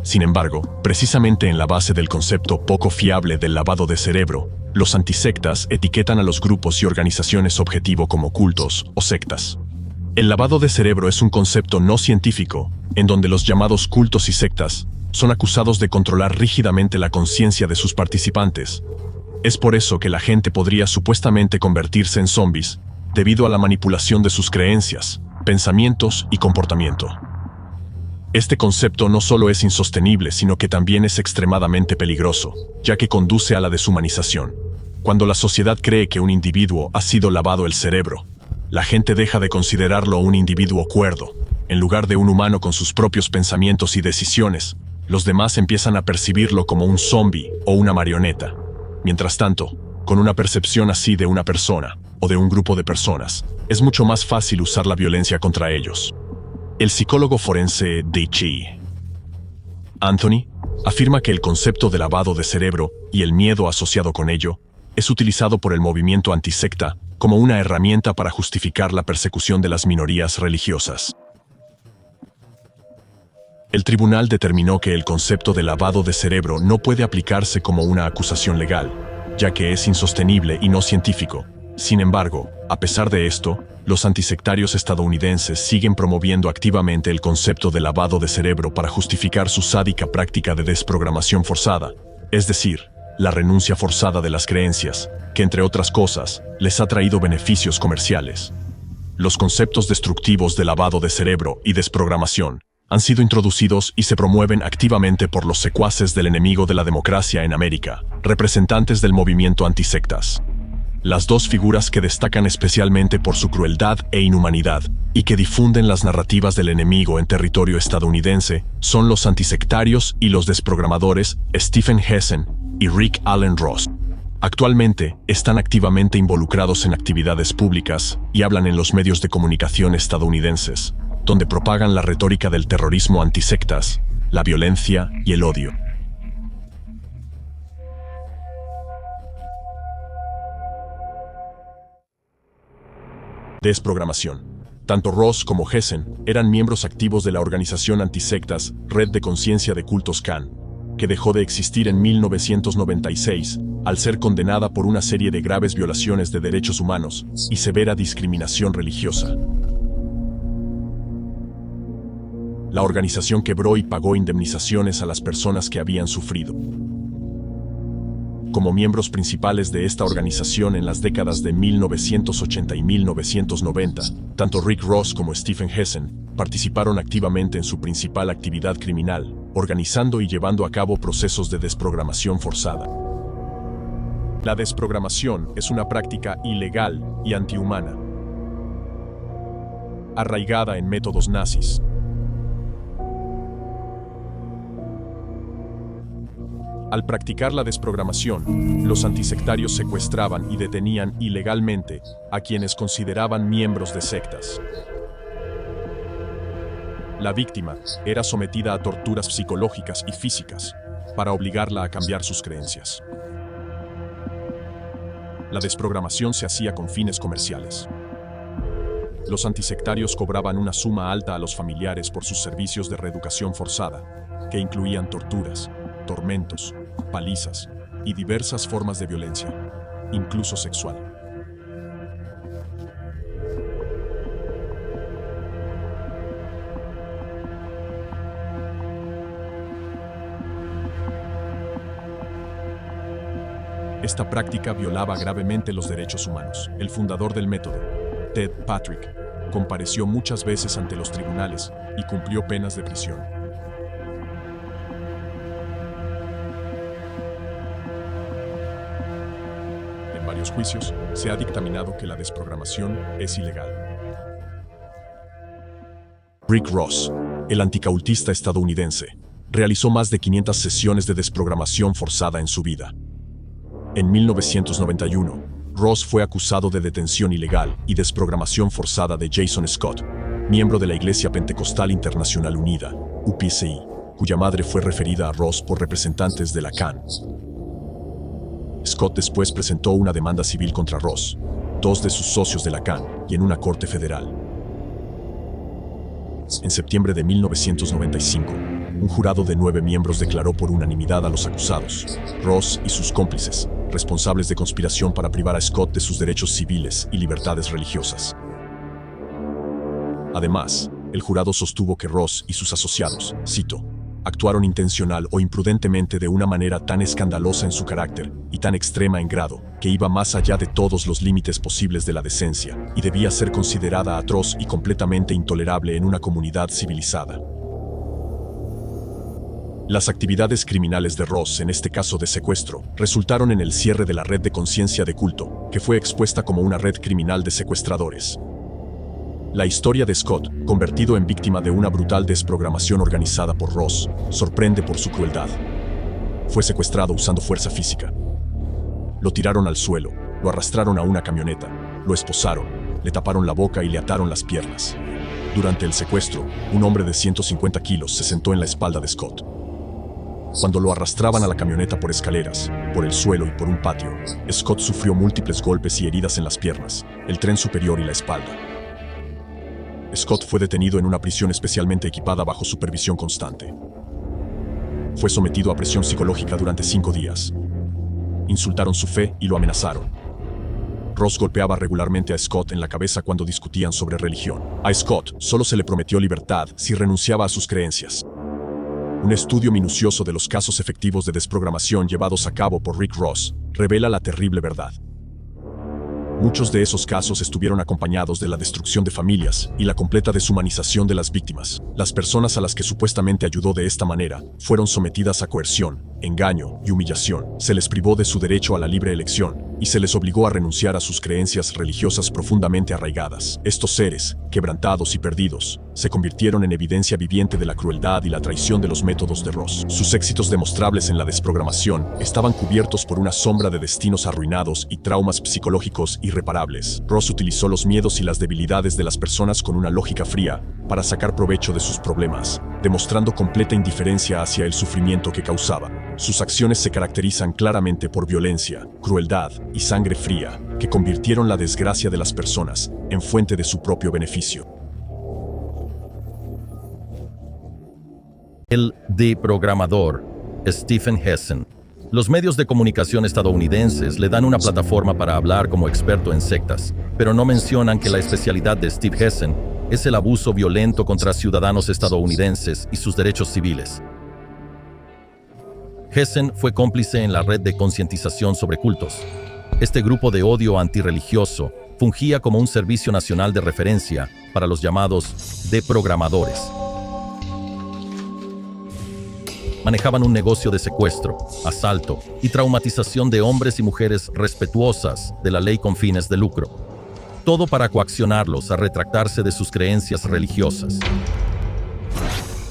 Sin embargo, precisamente en la base del concepto poco fiable del lavado de cerebro, los antisectas etiquetan a los grupos y organizaciones objetivo como cultos o sectas. El lavado de cerebro es un concepto no científico, en donde los llamados cultos y sectas son acusados de controlar rígidamente la conciencia de sus participantes. Es por eso que la gente podría supuestamente convertirse en zombies, debido a la manipulación de sus creencias, pensamientos y comportamiento. Este concepto no solo es insostenible, sino que también es extremadamente peligroso, ya que conduce a la deshumanización. Cuando la sociedad cree que un individuo ha sido lavado el cerebro, la gente deja de considerarlo un individuo cuerdo. En lugar de un humano con sus propios pensamientos y decisiones, los demás empiezan a percibirlo como un zombie o una marioneta. Mientras tanto, con una percepción así de una persona o de un grupo de personas, es mucho más fácil usar la violencia contra ellos. El psicólogo forense D.G. Anthony afirma que el concepto de lavado de cerebro y el miedo asociado con ello es utilizado por el movimiento antisecta como una herramienta para justificar la persecución de las minorías religiosas. El tribunal determinó que el concepto de lavado de cerebro no puede aplicarse como una acusación legal, ya que es insostenible y no científico. Sin embargo, a pesar de esto, los antisectarios estadounidenses siguen promoviendo activamente el concepto de lavado de cerebro para justificar su sádica práctica de desprogramación forzada, es decir, la renuncia forzada de las creencias, que entre otras cosas, les ha traído beneficios comerciales. Los conceptos destructivos de lavado de cerebro y desprogramación han sido introducidos y se promueven activamente por los secuaces del enemigo de la democracia en América, representantes del movimiento antisectas. Las dos figuras que destacan especialmente por su crueldad e inhumanidad y que difunden las narrativas del enemigo en territorio estadounidense son los antisectarios y los desprogramadores Stephen Hessen y Rick Allen Ross. Actualmente están activamente involucrados en actividades públicas y hablan en los medios de comunicación estadounidenses, donde propagan la retórica del terrorismo antisectas, la violencia y el odio. Desprogramación. Tanto Ross como Hessen eran miembros activos de la organización antisectas Red de Conciencia de Cultos Khan, que dejó de existir en 1996 al ser condenada por una serie de graves violaciones de derechos humanos y severa discriminación religiosa. La organización quebró y pagó indemnizaciones a las personas que habían sufrido. Como miembros principales de esta organización en las décadas de 1980 y 1990, tanto Rick Ross como Stephen Hessen participaron activamente en su principal actividad criminal, organizando y llevando a cabo procesos de desprogramación forzada. La desprogramación es una práctica ilegal y antihumana, arraigada en métodos nazis. Al practicar la desprogramación, los antisectarios secuestraban y detenían ilegalmente a quienes consideraban miembros de sectas. La víctima era sometida a torturas psicológicas y físicas para obligarla a cambiar sus creencias. La desprogramación se hacía con fines comerciales. Los antisectarios cobraban una suma alta a los familiares por sus servicios de reeducación forzada, que incluían torturas, tormentos, palizas y diversas formas de violencia, incluso sexual. Esta práctica violaba gravemente los derechos humanos. El fundador del método, Ted Patrick, compareció muchas veces ante los tribunales y cumplió penas de prisión. En varios juicios se ha dictaminado que la desprogramación es ilegal. Rick Ross, el anticautista estadounidense, realizó más de 500 sesiones de desprogramación forzada en su vida. En 1991, Ross fue acusado de detención ilegal y desprogramación forzada de Jason Scott, miembro de la Iglesia Pentecostal Internacional Unida, UPCI, cuya madre fue referida a Ross por representantes de la Khan. Scott después presentó una demanda civil contra Ross, dos de sus socios de la Khan y en una corte federal. En septiembre de 1995, un jurado de 9 miembros declaró por unanimidad a los acusados, Ross y sus cómplices, responsables de conspiración para privar a Scott de sus derechos civiles y libertades religiosas. Además, el jurado sostuvo que Ross y sus asociados, cito, actuaron intencional o imprudentemente de una manera tan escandalosa en su carácter y tan extrema en grado, que iba más allá de todos los límites posibles de la decencia y debía ser considerada atroz y completamente intolerable en una comunidad civilizada. Las actividades criminales de Ross, en este caso de secuestro, resultaron en el cierre de la Red de Conciencia de Culto, que fue expuesta como una red criminal de secuestradores. La historia de Scott, convertido en víctima de una brutal desprogramación organizada por Ross, sorprende por su crueldad. Fue secuestrado usando fuerza física. Lo tiraron al suelo, lo arrastraron a una camioneta, lo esposaron, le taparon la boca y le ataron las piernas. Durante el secuestro, un hombre de 150 kilos se sentó en la espalda de Scott. Cuando lo arrastraban a la camioneta por escaleras, por el suelo y por un patio, Scott sufrió múltiples golpes y heridas en las piernas, el tren superior y la espalda. Scott fue detenido en una prisión especialmente equipada bajo supervisión constante. Fue sometido a presión psicológica durante 5 días. Insultaron su fe y lo amenazaron. Ross golpeaba regularmente a Scott en la cabeza cuando discutían sobre religión. A Scott solo se le prometió libertad si renunciaba a sus creencias. Un estudio minucioso de los casos efectivos de desprogramación llevados a cabo por Rick Ross revela la terrible verdad. Muchos de esos casos estuvieron acompañados de la destrucción de familias y la completa deshumanización de las víctimas. Las personas a las que supuestamente ayudó de esta manera fueron sometidas a coerción, engaño y humillación. Se les privó de su derecho a la libre elección y se les obligó a renunciar a sus creencias religiosas profundamente arraigadas. Estos seres, quebrantados y perdidos, se convirtieron en evidencia viviente de la crueldad y la traición de los métodos de Ross. Sus éxitos demostrables en la desprogramación estaban cubiertos por una sombra de destinos arruinados y traumas psicológicos irreparables. Ross utilizó los miedos y las debilidades de las personas con una lógica fría para sacar provecho de sus problemas, demostrando completa indiferencia hacia el sufrimiento que causaba. Sus acciones se caracterizan claramente por violencia, crueldad y sangre fría, que convirtieron la desgracia de las personas en fuente de su propio beneficio. El deprogramador Stephen Hessen. Los medios de comunicación estadounidenses le dan una plataforma para hablar como experto en sectas, pero no mencionan que la especialidad de Steve Hessen es el abuso violento contra ciudadanos estadounidenses y sus derechos civiles. Hessen fue cómplice en la red de concientización sobre cultos. Este grupo de odio antirreligioso fungía como un servicio nacional de referencia para los llamados deprogramadores. Manejaban un negocio de secuestro, asalto y traumatización de hombres y mujeres respetuosas de la ley con fines de lucro. Todo para coaccionarlos a retractarse de sus creencias religiosas.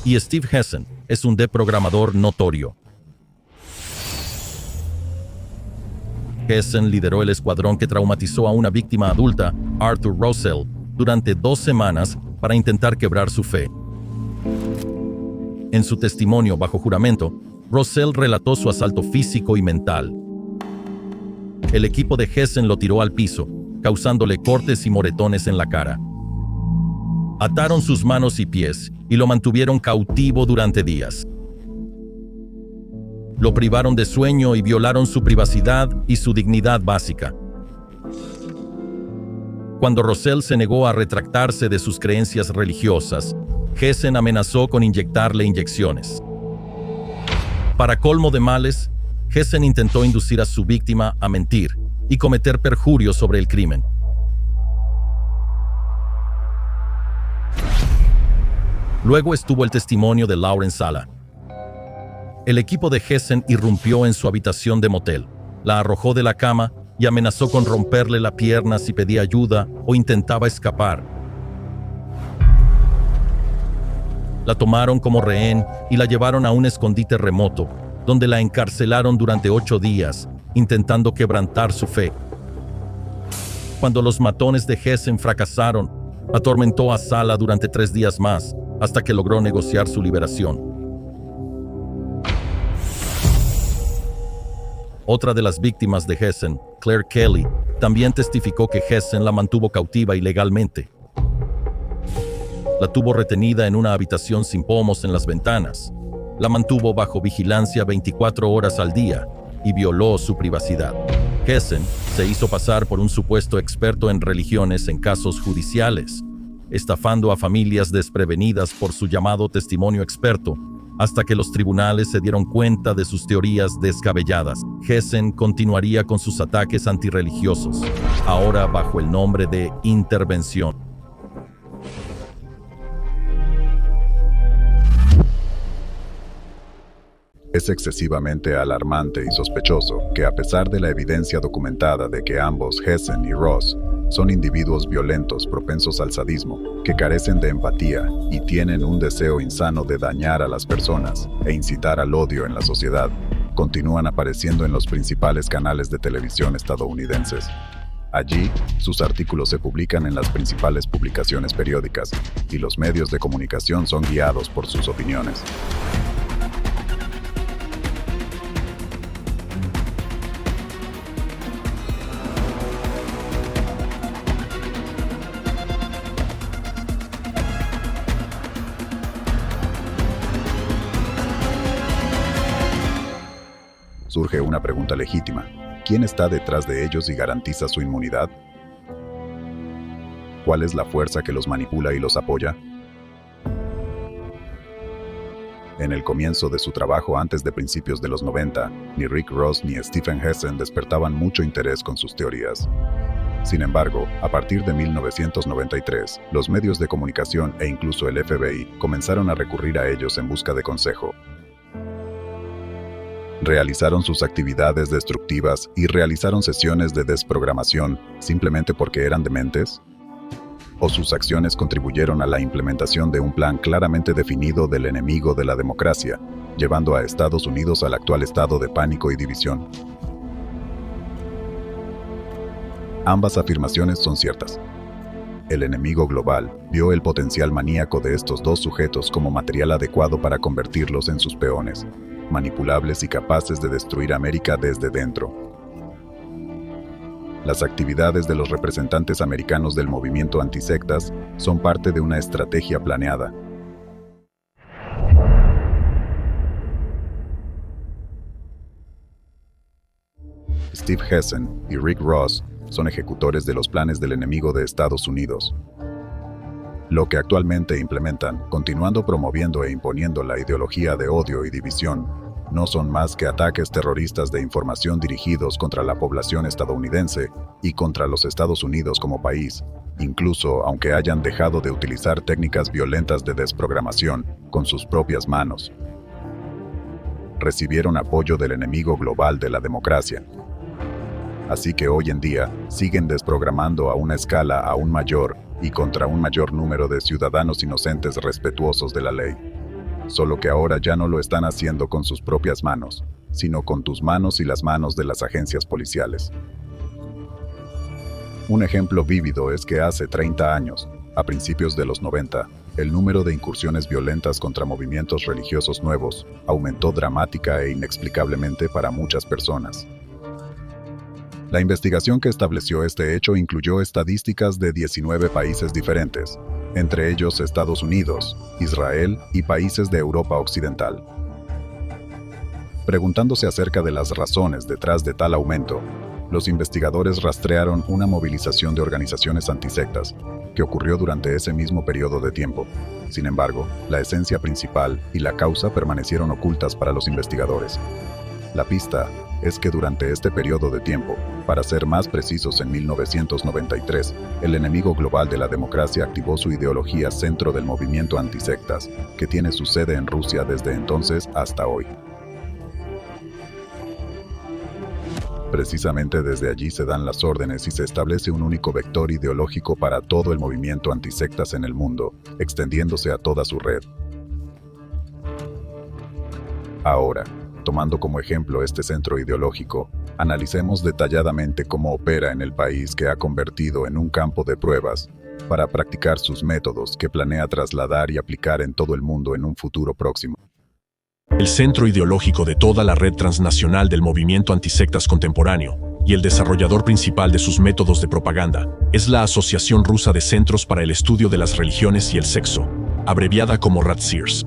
Y Steve Hessen es un deprogramador notorio. Hessen lideró el escuadrón que traumatizó a una víctima adulta, Arthur Rosell, durante 2 semanas para intentar quebrar su fe. En su testimonio bajo juramento, Rosell relató su asalto físico y mental. El equipo de Hessen lo tiró al piso, causándole cortes y moretones en la cara. Ataron sus manos y pies y lo mantuvieron cautivo durante días. Lo privaron de sueño y violaron su privacidad y su dignidad básica. Cuando Rosell se negó a retractarse de sus creencias religiosas, Hessen amenazó con inyectarle inyecciones. Para colmo de males, Hessen intentó inducir a su víctima a mentir y cometer perjurio sobre el crimen. Luego estuvo el testimonio de Lauren Sala. El equipo de Hessen irrumpió en su habitación de motel, la arrojó de la cama y amenazó con romperle la pierna si pedía ayuda o intentaba escapar. La tomaron como rehén y la llevaron a un escondite remoto, donde la encarcelaron durante 8 días, intentando quebrantar su fe. Cuando los matones de Hessen fracasaron, atormentó a Sala durante 3 días más, hasta que logró negociar su liberación. Otra de las víctimas de Hessen, Claire Kelly, también testificó que Hessen la mantuvo cautiva ilegalmente. La tuvo retenida en una habitación sin pomos en las ventanas. La mantuvo bajo vigilancia 24 horas al día y violó su privacidad. Hessen se hizo pasar por un supuesto experto en religiones en casos judiciales, estafando a familias desprevenidas por su llamado testimonio experto, hasta que los tribunales se dieron cuenta de sus teorías descabelladas. Hessen continuaría con sus ataques antirreligiosos, ahora bajo el nombre de intervención. Es excesivamente alarmante y sospechoso que, a pesar de la evidencia documentada de que ambos, Hessen y Ross, son individuos violentos propensos al sadismo, que carecen de empatía y tienen un deseo insano de dañar a las personas e incitar al odio en la sociedad, continúan apareciendo en los principales canales de televisión estadounidenses. Allí, sus artículos se publican en las principales publicaciones periódicas y los medios de comunicación son guiados por sus opiniones. Surge una pregunta legítima. ¿Quién está detrás de ellos y garantiza su inmunidad? ¿Cuál es la fuerza que los manipula y los apoya? En el comienzo de su trabajo antes de principios de los 90, ni Rick Ross ni Stephen Hessen despertaban mucho interés con sus teorías. Sin embargo, a partir de 1993, los medios de comunicación e incluso el FBI comenzaron a recurrir a ellos en busca de consejo. Realizaron sus actividades destructivas y realizaron sesiones de desprogramación simplemente porque eran dementes? ¿O sus acciones contribuyeron a la implementación de un plan claramente definido del enemigo de la democracia, llevando a Estados Unidos al actual estado de pánico y división? Ambas afirmaciones son ciertas. El enemigo global vio el potencial maníaco de estos dos sujetos como material adecuado para convertirlos en sus peones, manipulables y capaces de destruir América desde dentro. Las actividades de los representantes americanos del movimiento antisectas son parte de una estrategia planeada. Steve Hessen y Rick Ross son ejecutores de los planes del enemigo de Estados Unidos. Lo que actualmente implementan, continuando promoviendo e imponiendo la ideología de odio y división, no son más que ataques terroristas de información dirigidos contra la población estadounidense y contra los Estados Unidos como país, incluso aunque hayan dejado de utilizar técnicas violentas de desprogramación con sus propias manos. Recibieron apoyo del enemigo global de la democracia. Así que hoy en día siguen desprogramando a una escala aún mayor y contra un mayor número de ciudadanos inocentes respetuosos de la ley. Solo que ahora ya no lo están haciendo con sus propias manos, sino con tus manos y las manos de las agencias policiales. Un ejemplo vívido es que hace 30 años, a principios de los 90, el número de incursiones violentas contra movimientos religiosos nuevos aumentó dramática e inexplicablemente para muchas personas. La investigación que estableció este hecho incluyó estadísticas de 19 países diferentes, entre ellos Estados Unidos, Israel y países de Europa Occidental. Preguntándose acerca de las razones detrás de tal aumento, los investigadores rastrearon una movilización de organizaciones antisectas que ocurrió durante ese mismo periodo de tiempo. Sin embargo, la esencia principal y la causa permanecieron ocultas para los investigadores. La pista es que durante este periodo de tiempo, para ser más precisos en 1993, el enemigo global de la democracia activó su ideología centro del movimiento antisectas, que tiene su sede en Rusia desde entonces hasta hoy. Precisamente desde allí se dan las órdenes y se establece un único vector ideológico para todo el movimiento antisectas en el mundo, extendiéndose a toda su red. Ahora, tomando como ejemplo este centro ideológico, analicemos detalladamente cómo opera en el país que ha convertido en un campo de pruebas para practicar sus métodos que planea trasladar y aplicar en todo el mundo en un futuro próximo. El centro ideológico de toda la red transnacional del movimiento antisectas contemporáneo y el desarrollador principal de sus métodos de propaganda es la Asociación Rusa de Centros para el Estudio de las Religiones y el Sexo, abreviada como RATSIRS.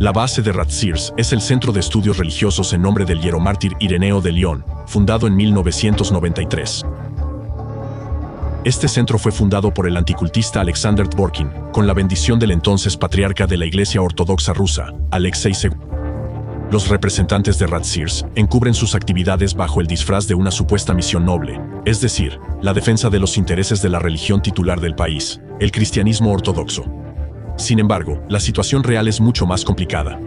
La base de RATSIRS es el Centro de Estudios Religiosos en nombre del hieromártir Ireneo de León, fundado en 1993. Este centro fue fundado por el anticultista Alexander Dvorkin, con la bendición del entonces patriarca de la Iglesia Ortodoxa Rusa, Alexei II. Los representantes de RATSIRS encubren sus actividades bajo el disfraz de una supuesta misión noble, es decir, la defensa de los intereses de la religión titular del país, el cristianismo ortodoxo. Sin embargo, la situación real es mucho más complicada.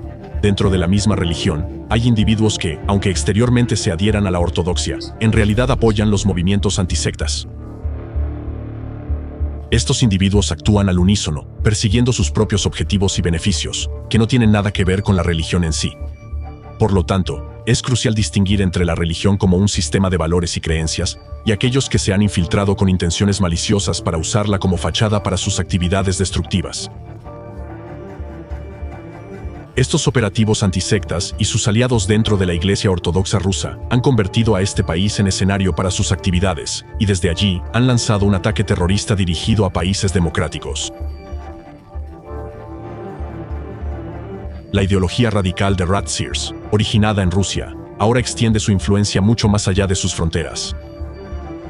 Dentro de la misma religión, hay individuos que, aunque exteriormente se adhieran a la ortodoxia, en realidad apoyan los movimientos antisectas. Estos individuos actúan al unísono, persiguiendo sus propios objetivos y beneficios, que no tienen nada que ver con la religión en sí. Por lo tanto, es crucial distinguir entre la religión como un sistema de valores y creencias, y aquellos que se han infiltrado con intenciones maliciosas para usarla como fachada para sus actividades destructivas. Estos operativos antisectas y sus aliados dentro de la Iglesia Ortodoxa Rusa han convertido a este país en escenario para sus actividades, y desde allí han lanzado un ataque terrorista dirigido a países democráticos. La ideología radical de RATSIRS, originada en Rusia, ahora extiende su influencia mucho más allá de sus fronteras.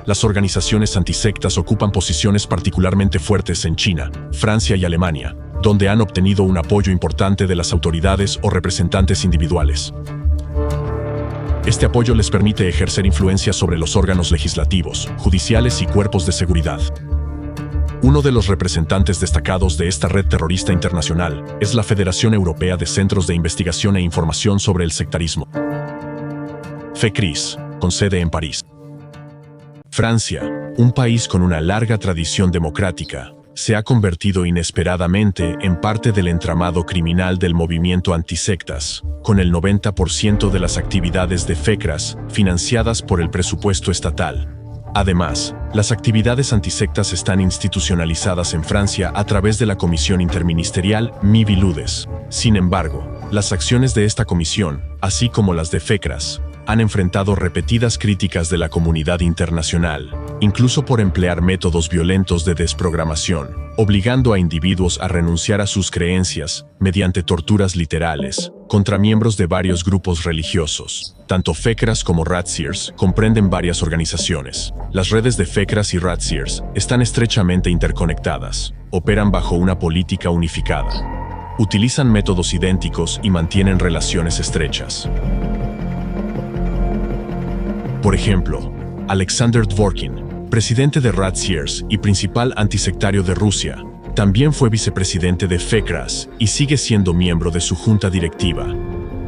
Las organizaciones antisectas ocupan posiciones particularmente fuertes en China, Francia y Alemania, donde han obtenido un apoyo importante de las autoridades o representantes individuales. Este apoyo les permite ejercer influencia sobre los órganos legislativos, judiciales y cuerpos de seguridad. Uno de los representantes destacados de esta red terrorista internacional es la Federación Europea de Centros de Investigación e Información sobre el Sectarismo, FECRIS, con sede en París. Francia, un país con una larga tradición democrática, se ha convertido inesperadamente en parte del entramado criminal del movimiento antisectas, con el 90% de las actividades de FECRIS financiadas por el presupuesto estatal. Además, Las actividades antisectas están institucionalizadas en Francia a través de la Comisión Interministerial MIVILUDES. Sin embargo, las acciones de esta comisión, así como las de FECRAS, han enfrentado repetidas críticas de la comunidad internacional, incluso por emplear métodos violentos de desprogramación, obligando a individuos a renunciar a sus creencias mediante torturas literales contra miembros de varios grupos religiosos. Tanto FECRAS como Ratziers comprenden varias organizaciones. Las redes de FECRAS y Ratziers están estrechamente interconectadas, operan bajo una política unificada, utilizan métodos idénticos y mantienen relaciones estrechas. Por ejemplo, Alexander Dworkin, presidente de Ratziers y principal antisectario de Rusia, también fue vicepresidente de FECRAS y sigue siendo miembro de su junta directiva.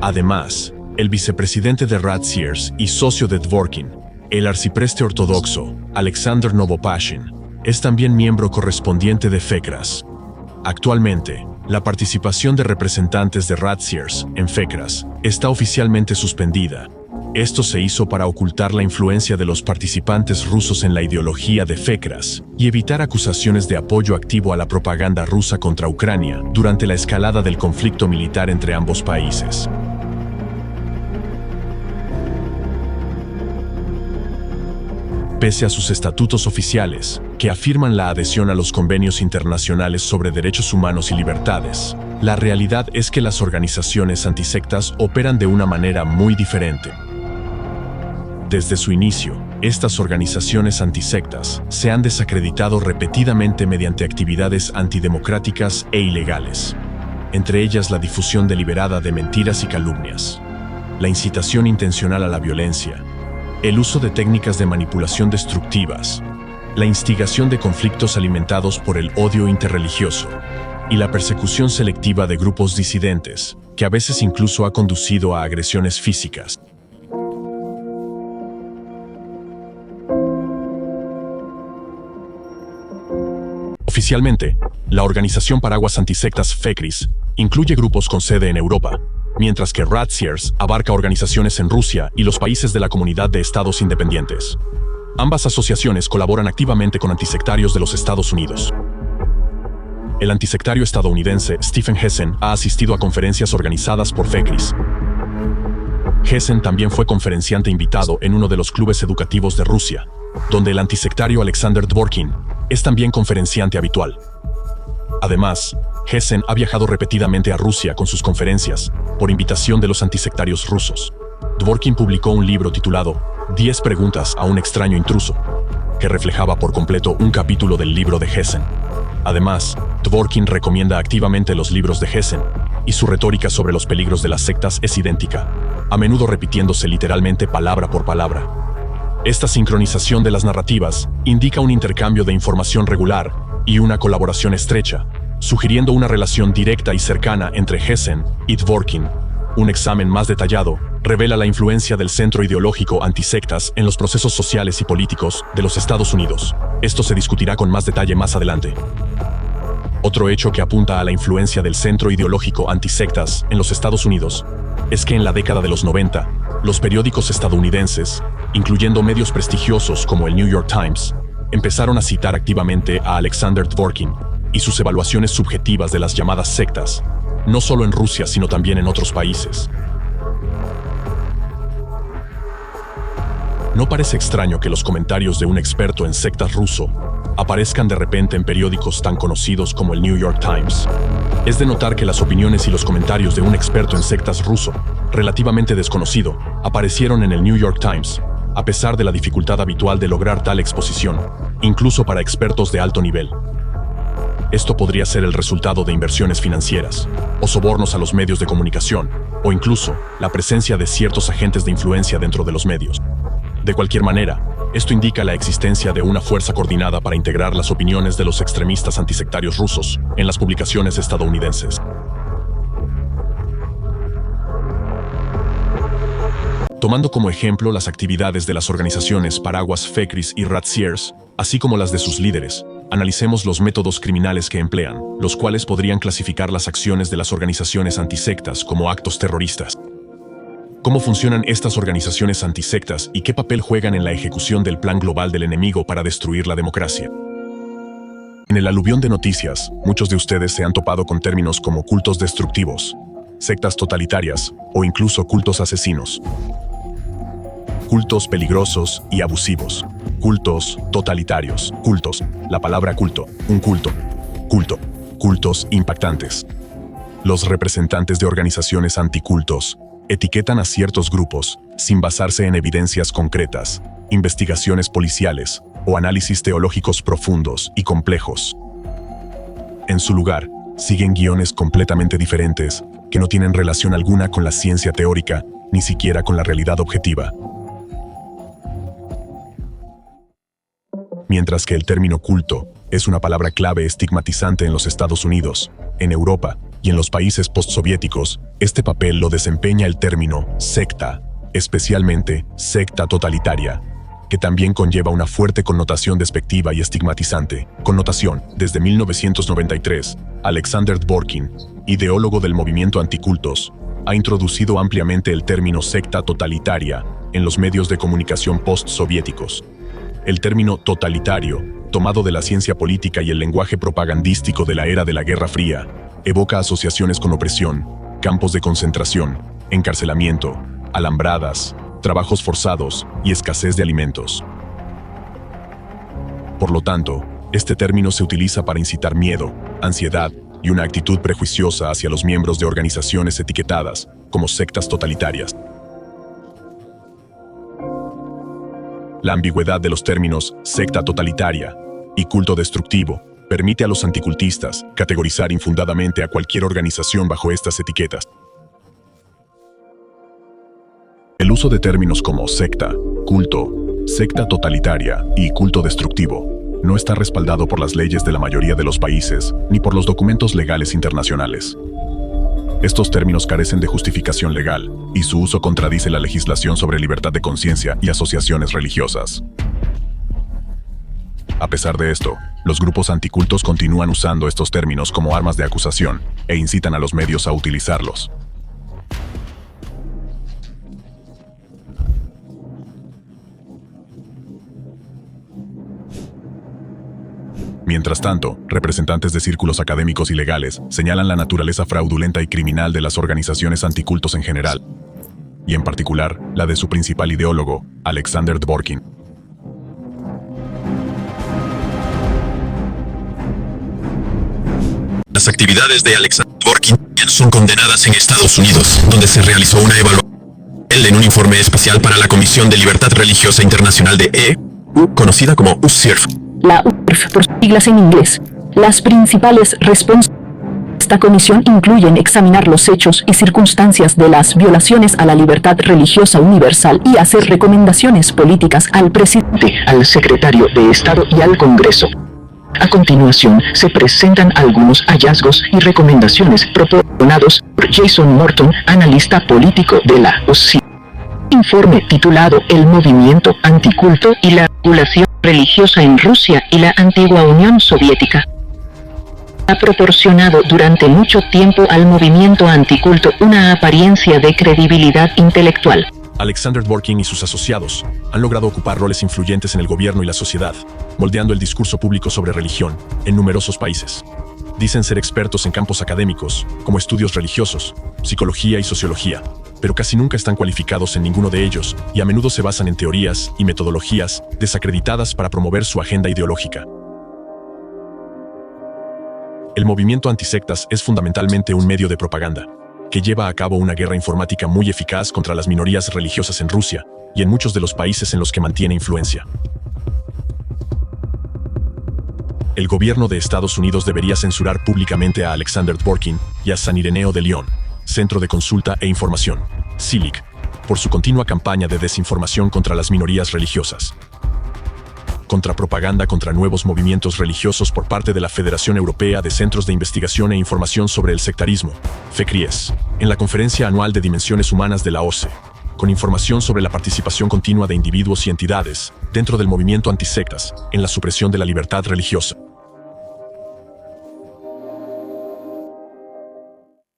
Además, el vicepresidente de Ratziers y socio de Dworkin, el arcipreste ortodoxo Alexander Novopashin, es también miembro correspondiente de FECRAS. Actualmente, la participación de representantes de Ratziers en FECRAS está oficialmente suspendida. Esto se hizo para ocultar la influencia de los participantes rusos en la ideología de FECRAS y evitar acusaciones de apoyo activo a la propaganda rusa contra Ucrania durante la escalada del conflicto militar entre ambos países. Pese a sus estatutos oficiales, que afirman la adhesión a los convenios internacionales sobre derechos humanos y libertades, la realidad es que las organizaciones antisectas operan de una manera muy diferente. Desde su inicio, estas organizaciones antisectas se han desacreditado repetidamente mediante actividades antidemocráticas e ilegales, entre ellas la difusión deliberada de mentiras y calumnias, la incitación intencional a la violencia, el uso de técnicas de manipulación destructivas, la instigación de conflictos alimentados por el odio interreligioso y la persecución selectiva de grupos disidentes, que a veces incluso ha conducido a agresiones físicas. Oficialmente, la organización paraguas antisectas FECRIS incluye grupos con sede en Europa, mientras que Ratziers abarca organizaciones en Rusia y los países de la Comunidad de Estados Independientes. Ambas asociaciones colaboran activamente con antisectarios de los Estados Unidos. El antisectario estadounidense Stephen Hessen ha asistido a conferencias organizadas por FECRIS. Hessen también fue conferenciante invitado en uno de los clubes educativos de Rusia, donde el antisectario Alexander Dworkin es también conferenciante habitual. Además, Hessen ha viajado repetidamente a Rusia con sus conferencias, por invitación de los antisectarios rusos. Dworkin publicó un libro titulado 10 preguntas a un extraño intruso, que reflejaba por completo un capítulo del libro de Hessen. Además, Dworkin recomienda activamente los libros de Hessen, y su retórica sobre los peligros de las sectas es idéntica, a menudo repitiéndose literalmente palabra por palabra. Esta sincronización de las narrativas indica un intercambio de información regular y una colaboración estrecha, sugiriendo una relación directa y cercana entre Hessen y Dworkin. Un examen más detallado revela la influencia del centro ideológico antisectas en los procesos sociales y políticos de los Estados Unidos. Esto se discutirá con más detalle más adelante. Otro hecho que apunta a la influencia del centro ideológico antisectas en los Estados Unidos es que en la década de los 90, los periódicos estadounidenses, incluyendo medios prestigiosos como el New York Times, empezaron a citar activamente a Alexander Dworkin y sus evaluaciones subjetivas de las llamadas sectas, no solo en Rusia sino también en otros países. No parece extraño que los comentarios de un experto en sectas ruso aparezcan de repente en periódicos tan conocidos como el New York Times. Es de notar que las opiniones y los comentarios de un experto en sectas ruso, relativamente desconocido, aparecieron en el New York Times, a pesar de la dificultad habitual de lograr tal exposición, incluso para expertos de alto nivel. Esto podría ser el resultado de inversiones financieras, o sobornos a los medios de comunicación, o incluso la presencia de ciertos agentes de influencia dentro de los medios. De cualquier manera, esto indica la existencia de una fuerza coordinada para integrar las opiniones de los extremistas antisectarios rusos en las publicaciones estadounidenses. Tomando como ejemplo las actividades de las organizaciones paraguas FECRIS y Ratziers, así como las de sus líderes, analicemos los métodos criminales que emplean, los cuales podrían clasificar las acciones de las organizaciones antisectas como actos terroristas. ¿Cómo funcionan estas organizaciones antisectas y qué papel juegan en la ejecución del plan global del enemigo para destruir la democracia? En el aluvión de noticias, muchos de ustedes se han topado con términos como cultos destructivos, sectas totalitarias o incluso cultos asesinos. Cultos peligrosos y abusivos. Cultos totalitarios. Cultos. La palabra culto. Un culto. Culto. Cultos impactantes. Los representantes de organizaciones anticultos etiquetan a ciertos grupos sin basarse en evidencias concretas, investigaciones policiales o análisis teológicos profundos y complejos. En su lugar, siguen guiones completamente diferentes que no tienen relación alguna con la ciencia teórica, ni siquiera con la realidad objetiva. Mientras que el término culto es una palabra clave estigmatizante en los Estados Unidos, en Europa y en los países postsoviéticos, este papel lo desempeña el término secta, especialmente secta totalitaria, que también conlleva una fuerte connotación despectiva y estigmatizante. Connotación. Desde 1993, Alexander Dworkin, ideólogo del movimiento anticultos, ha introducido ampliamente el término secta totalitaria en los medios de comunicación postsoviéticos. El término totalitario, tomado de la ciencia política y el lenguaje propagandístico de la era de la Guerra Fría, evoca asociaciones con opresión, campos de concentración, encarcelamiento, alambradas, trabajos forzados y escasez de alimentos. Por lo tanto, este término se utiliza para incitar miedo, ansiedad y una actitud prejuiciosa hacia los miembros de organizaciones etiquetadas como sectas totalitarias. La ambigüedad de los términos secta totalitaria y culto destructivo permite a los anticultistas categorizar infundadamente a cualquier organización bajo estas etiquetas. El uso de términos como secta, culto, secta totalitaria y culto destructivo no está respaldado por las leyes de la mayoría de los países ni por los documentos legales internacionales. Estos términos carecen de justificación legal y su uso contradice la legislación sobre libertad de conciencia y asociaciones religiosas. A pesar de esto, los grupos anticultos continúan usando estos términos como armas de acusación e incitan a los medios a utilizarlos. Mientras tanto, representantes de círculos académicos y legales señalan la naturaleza fraudulenta y criminal de las organizaciones anticultos en general, y en particular, la de su principal ideólogo, Alexander Dworkin. Las actividades de Alexander Dworkin son condenadas en Estados Unidos, donde se realizó una evaluación en un informe especial para la Comisión de Libertad Religiosa Internacional de EU, conocida como USCIRF. La USCIRF por siglas en inglés. Las principales responsables de esta comisión incluyen examinar los hechos y circunstancias de las violaciones a la libertad religiosa universal y hacer recomendaciones políticas al presidente, al secretario de Estado y al Congreso. A continuación, se presentan algunos hallazgos y recomendaciones proporcionados por Jason Morton, analista político de la USCIRF. Informe titulado El movimiento anticulto y la regulación religiosa en Rusia y la antigua Unión Soviética. Ha proporcionado durante mucho tiempo al movimiento anticulto una apariencia de credibilidad intelectual. Alexander Dworkin y sus asociados han logrado ocupar roles influyentes en el gobierno y la sociedad, moldeando el discurso público sobre religión en numerosos países. Dicen ser expertos en campos académicos, como estudios religiosos, psicología y sociología, pero casi nunca están cualificados en ninguno de ellos y a menudo se basan en teorías y metodologías desacreditadas para promover su agenda ideológica. El movimiento antisectas es fundamentalmente un medio de propaganda, que lleva a cabo una guerra informática muy eficaz contra las minorías religiosas en Rusia y en muchos de los países en los que mantiene influencia. El gobierno de Estados Unidos debería censurar públicamente a Alexander Dworkin y a San Ireneo de León, Centro de Consulta e Información, CILIC, por su continua campaña de desinformación contra las minorías religiosas. Contrapropaganda contra nuevos movimientos religiosos por parte de la Federación Europea de Centros de Investigación e Información sobre el Sectarismo, FECRIES, en la Conferencia Anual de Dimensiones Humanas de la OSCE, con información sobre la participación continua de individuos y entidades dentro del movimiento antisectas en la supresión de la libertad religiosa.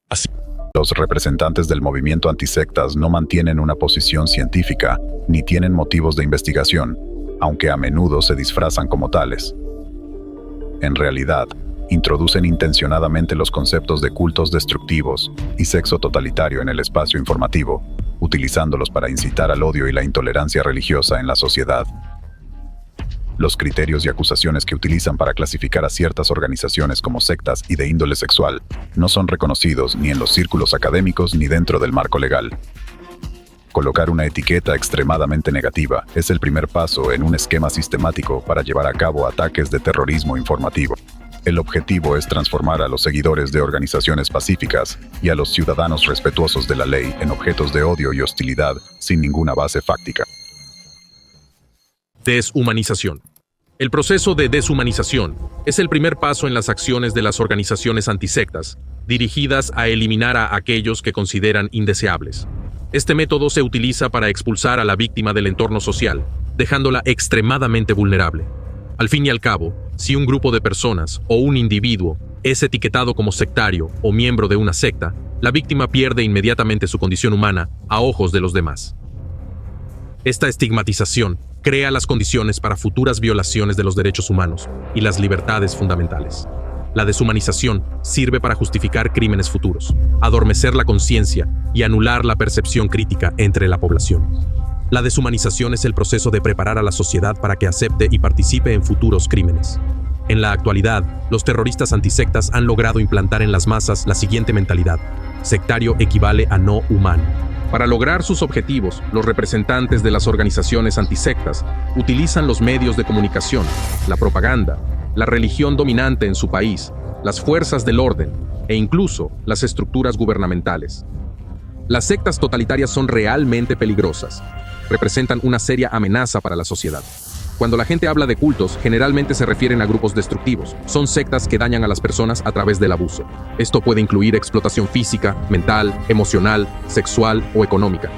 Así, Los representantes del movimiento antisectas no mantienen una posición científica ni tienen motivos de investigación, aunque a menudo se disfrazan como tales. En realidad, introducen intencionadamente los conceptos de cultos destructivos y sexo totalitario en el espacio informativo, utilizándolos para incitar al odio y la intolerancia religiosa en la sociedad. Los criterios y acusaciones que utilizan para clasificar a ciertas organizaciones como sectas y de índole sexual no son reconocidos ni en los círculos académicos ni dentro del marco legal. Colocar una etiqueta extremadamente negativa es el primer paso en un esquema sistemático para llevar a cabo ataques de terrorismo informativo. El objetivo es transformar a los seguidores de organizaciones pacíficas y a los ciudadanos respetuosos de la ley en objetos de odio y hostilidad sin ninguna base fáctica. Deshumanización. El proceso de deshumanización es el primer paso en las acciones de las organizaciones antisectas, dirigidas a eliminar a aquellos que consideran indeseables. Este método se utiliza para expulsar a la víctima del entorno social, dejándola extremadamente vulnerable. Al fin y al cabo, si un grupo de personas o un individuo es etiquetado como sectario o miembro de una secta, la víctima pierde inmediatamente su condición humana a ojos de los demás. Esta estigmatización crea las condiciones para futuras violaciones de los derechos humanos y las libertades fundamentales. La deshumanización sirve para justificar crímenes futuros, adormecer la conciencia y anular la percepción crítica entre la población. La deshumanización es el proceso de preparar a la sociedad para que acepte y participe en futuros crímenes. En la actualidad, los terroristas antisectas han logrado implantar en las masas la siguiente mentalidad: sectario equivale a no humano. Para lograr sus objetivos, los representantes de las organizaciones antisectas utilizan los medios de comunicación, la propaganda, la religión dominante en su país, las fuerzas del orden e incluso las estructuras gubernamentales. Las sectas totalitarias son realmente peligrosas. Representan una seria amenaza para la sociedad. Cuando la gente habla de cultos, generalmente se refieren a grupos destructivos. Son sectas que dañan a las personas a través del abuso. Esto puede incluir explotación física, mental, emocional, sexual o económica.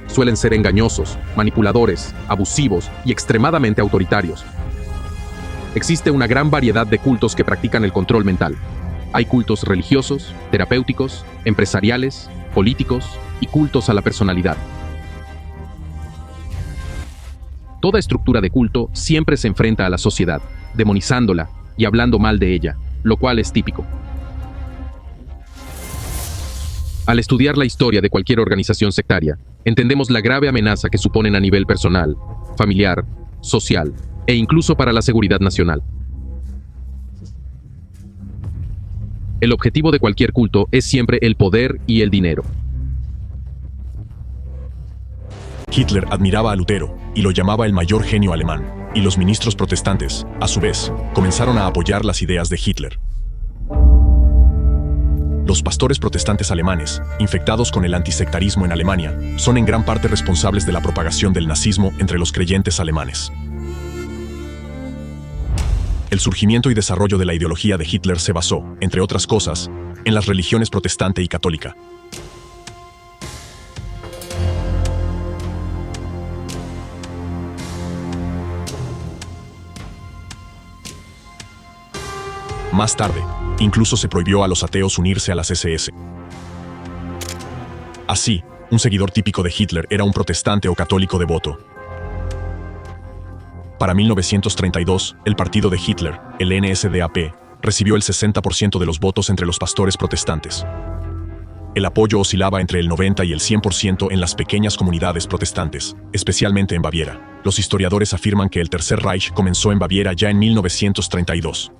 Suelen ser engañosos, manipuladores, abusivos y extremadamente autoritarios. Existe una gran variedad de cultos que practican el control mental. Hay cultos religiosos, terapéuticos, empresariales, políticos y cultos a la personalidad. Toda estructura de culto siempre se enfrenta a la sociedad, demonizándola y hablando mal de ella, lo cual es típico. Al estudiar la historia de cualquier organización sectaria, entendemos la grave amenaza que suponen a nivel personal, familiar, social e incluso para la seguridad nacional. El objetivo de cualquier culto es siempre el poder y el dinero. Hitler admiraba a Lutero y lo llamaba el mayor genio alemán, y los ministros protestantes, a su vez, comenzaron a apoyar las ideas de Hitler. Los pastores protestantes alemanes, infectados con el antisectarismo en Alemania, son en gran parte responsables de la propagación del nazismo entre los creyentes alemanes. El surgimiento y desarrollo de la ideología de Hitler se basó, entre otras cosas, en las religiones protestante y católica. Más tarde, incluso se prohibió a los ateos unirse a las SS. Así, un seguidor típico de Hitler era un protestante o católico devoto. Para 1932, el partido de Hitler, el NSDAP, recibió el 60% de los votos entre los pastores protestantes. El apoyo oscilaba entre el 90 y el 100% en las pequeñas comunidades protestantes, especialmente en Baviera. Los historiadores afirman que el Tercer Reich comenzó en Baviera ya en 1932.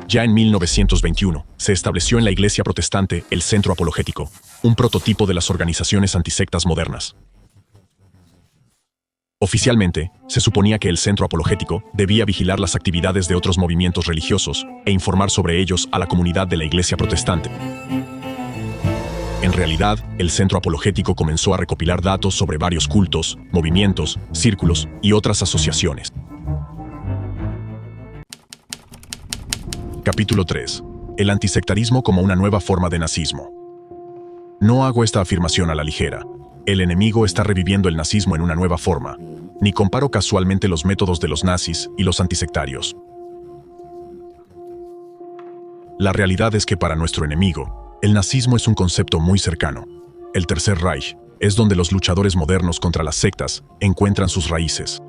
Ya en 1921, se estableció en la iglesia protestante el Centro Apologético, un prototipo de las organizaciones antisectas modernas. Oficialmente, se suponía que el Centro Apologético debía vigilar las actividades de otros movimientos religiosos e informar sobre ellos a la comunidad de la iglesia protestante. En realidad, el Centro Apologético comenzó a recopilar datos sobre varios cultos, movimientos, círculos y otras asociaciones. Capítulo 3. El antisectarismo como una nueva forma de nazismo. No hago esta afirmación a la ligera. El enemigo está reviviendo el nazismo en una nueva forma, ni comparo casualmente los métodos de los nazis y los antisectarios. La realidad es que para nuestro enemigo, El nazismo es un concepto muy cercano. El Tercer Reich es donde los luchadores modernos contra las sectas encuentran sus raíces.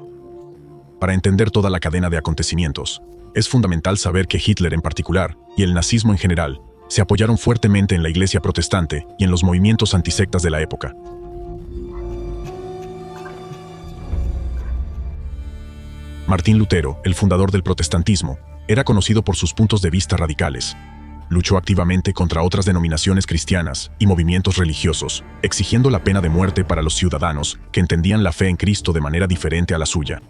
Para entender toda la cadena de acontecimientos, es fundamental saber que Hitler en particular, y el nazismo en general, se apoyaron fuertemente en la Iglesia protestante y en los movimientos antisectas de la época. Martín Lutero, el fundador del protestantismo, era conocido por sus puntos de vista radicales. Luchó activamente contra otras denominaciones cristianas y movimientos religiosos, exigiendo la pena de muerte para los ciudadanos que entendían la fe en Cristo de manera diferente a la suya.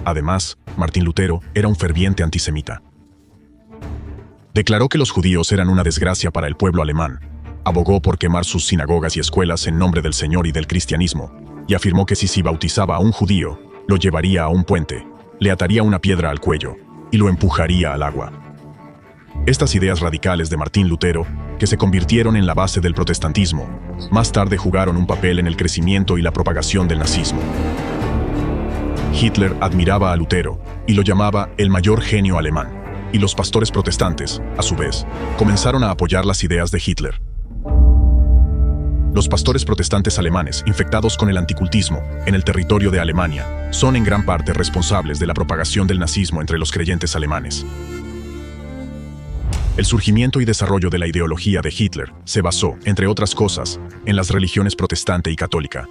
Además, Martín Lutero era un ferviente antisemita. Declaró que los judíos eran una desgracia para el pueblo alemán, abogó por quemar sus sinagogas y escuelas en nombre del Señor y del cristianismo, y afirmó que si se bautizaba a un judío, lo llevaría a un puente, le ataría una piedra al cuello y lo empujaría al agua. Estas ideas radicales de Martín Lutero, que se convirtieron en la base del protestantismo, más tarde jugaron un papel en el crecimiento y la propagación del nazismo. Hitler admiraba a Lutero y lo llamaba el mayor genio alemán, y los pastores protestantes, a su vez, comenzaron a apoyar las ideas de Hitler. Los pastores protestantes alemanes infectados con el anticultismo en el territorio de Alemania son en gran parte responsables de la propagación del nazismo entre los creyentes alemanes. El surgimiento y desarrollo de la ideología de Hitler se basó, entre otras cosas, en las religiones protestante y católica.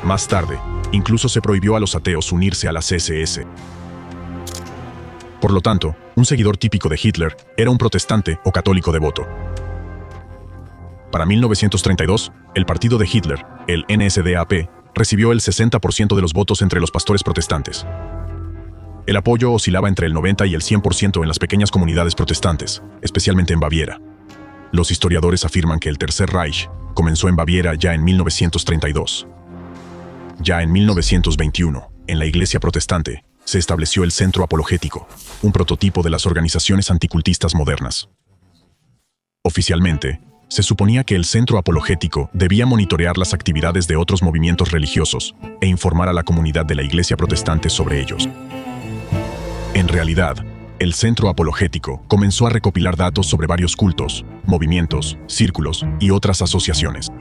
Más tarde, incluso se prohibió a los ateos unirse a las SS. Por lo tanto, un seguidor típico de Hitler era un protestante o católico devoto. Para 1932, el partido de Hitler, el NSDAP, recibió el 60% de los votos entre los pastores protestantes. El apoyo oscilaba entre el 90 y el 100% en las pequeñas comunidades protestantes, especialmente en Baviera. Los historiadores afirman que el Tercer Reich comenzó en Baviera ya en 1932. Ya en 1921, en la Iglesia protestante, se estableció el Centro Apologético, un prototipo de las organizaciones anticultistas modernas. Oficialmente, se suponía que el Centro Apologético debía monitorear las actividades de otros movimientos religiosos e informar a la comunidad de la Iglesia protestante sobre ellos. En realidad, el Centro Apologético comenzó a recopilar datos sobre varios cultos, movimientos, círculos y otras asociaciones.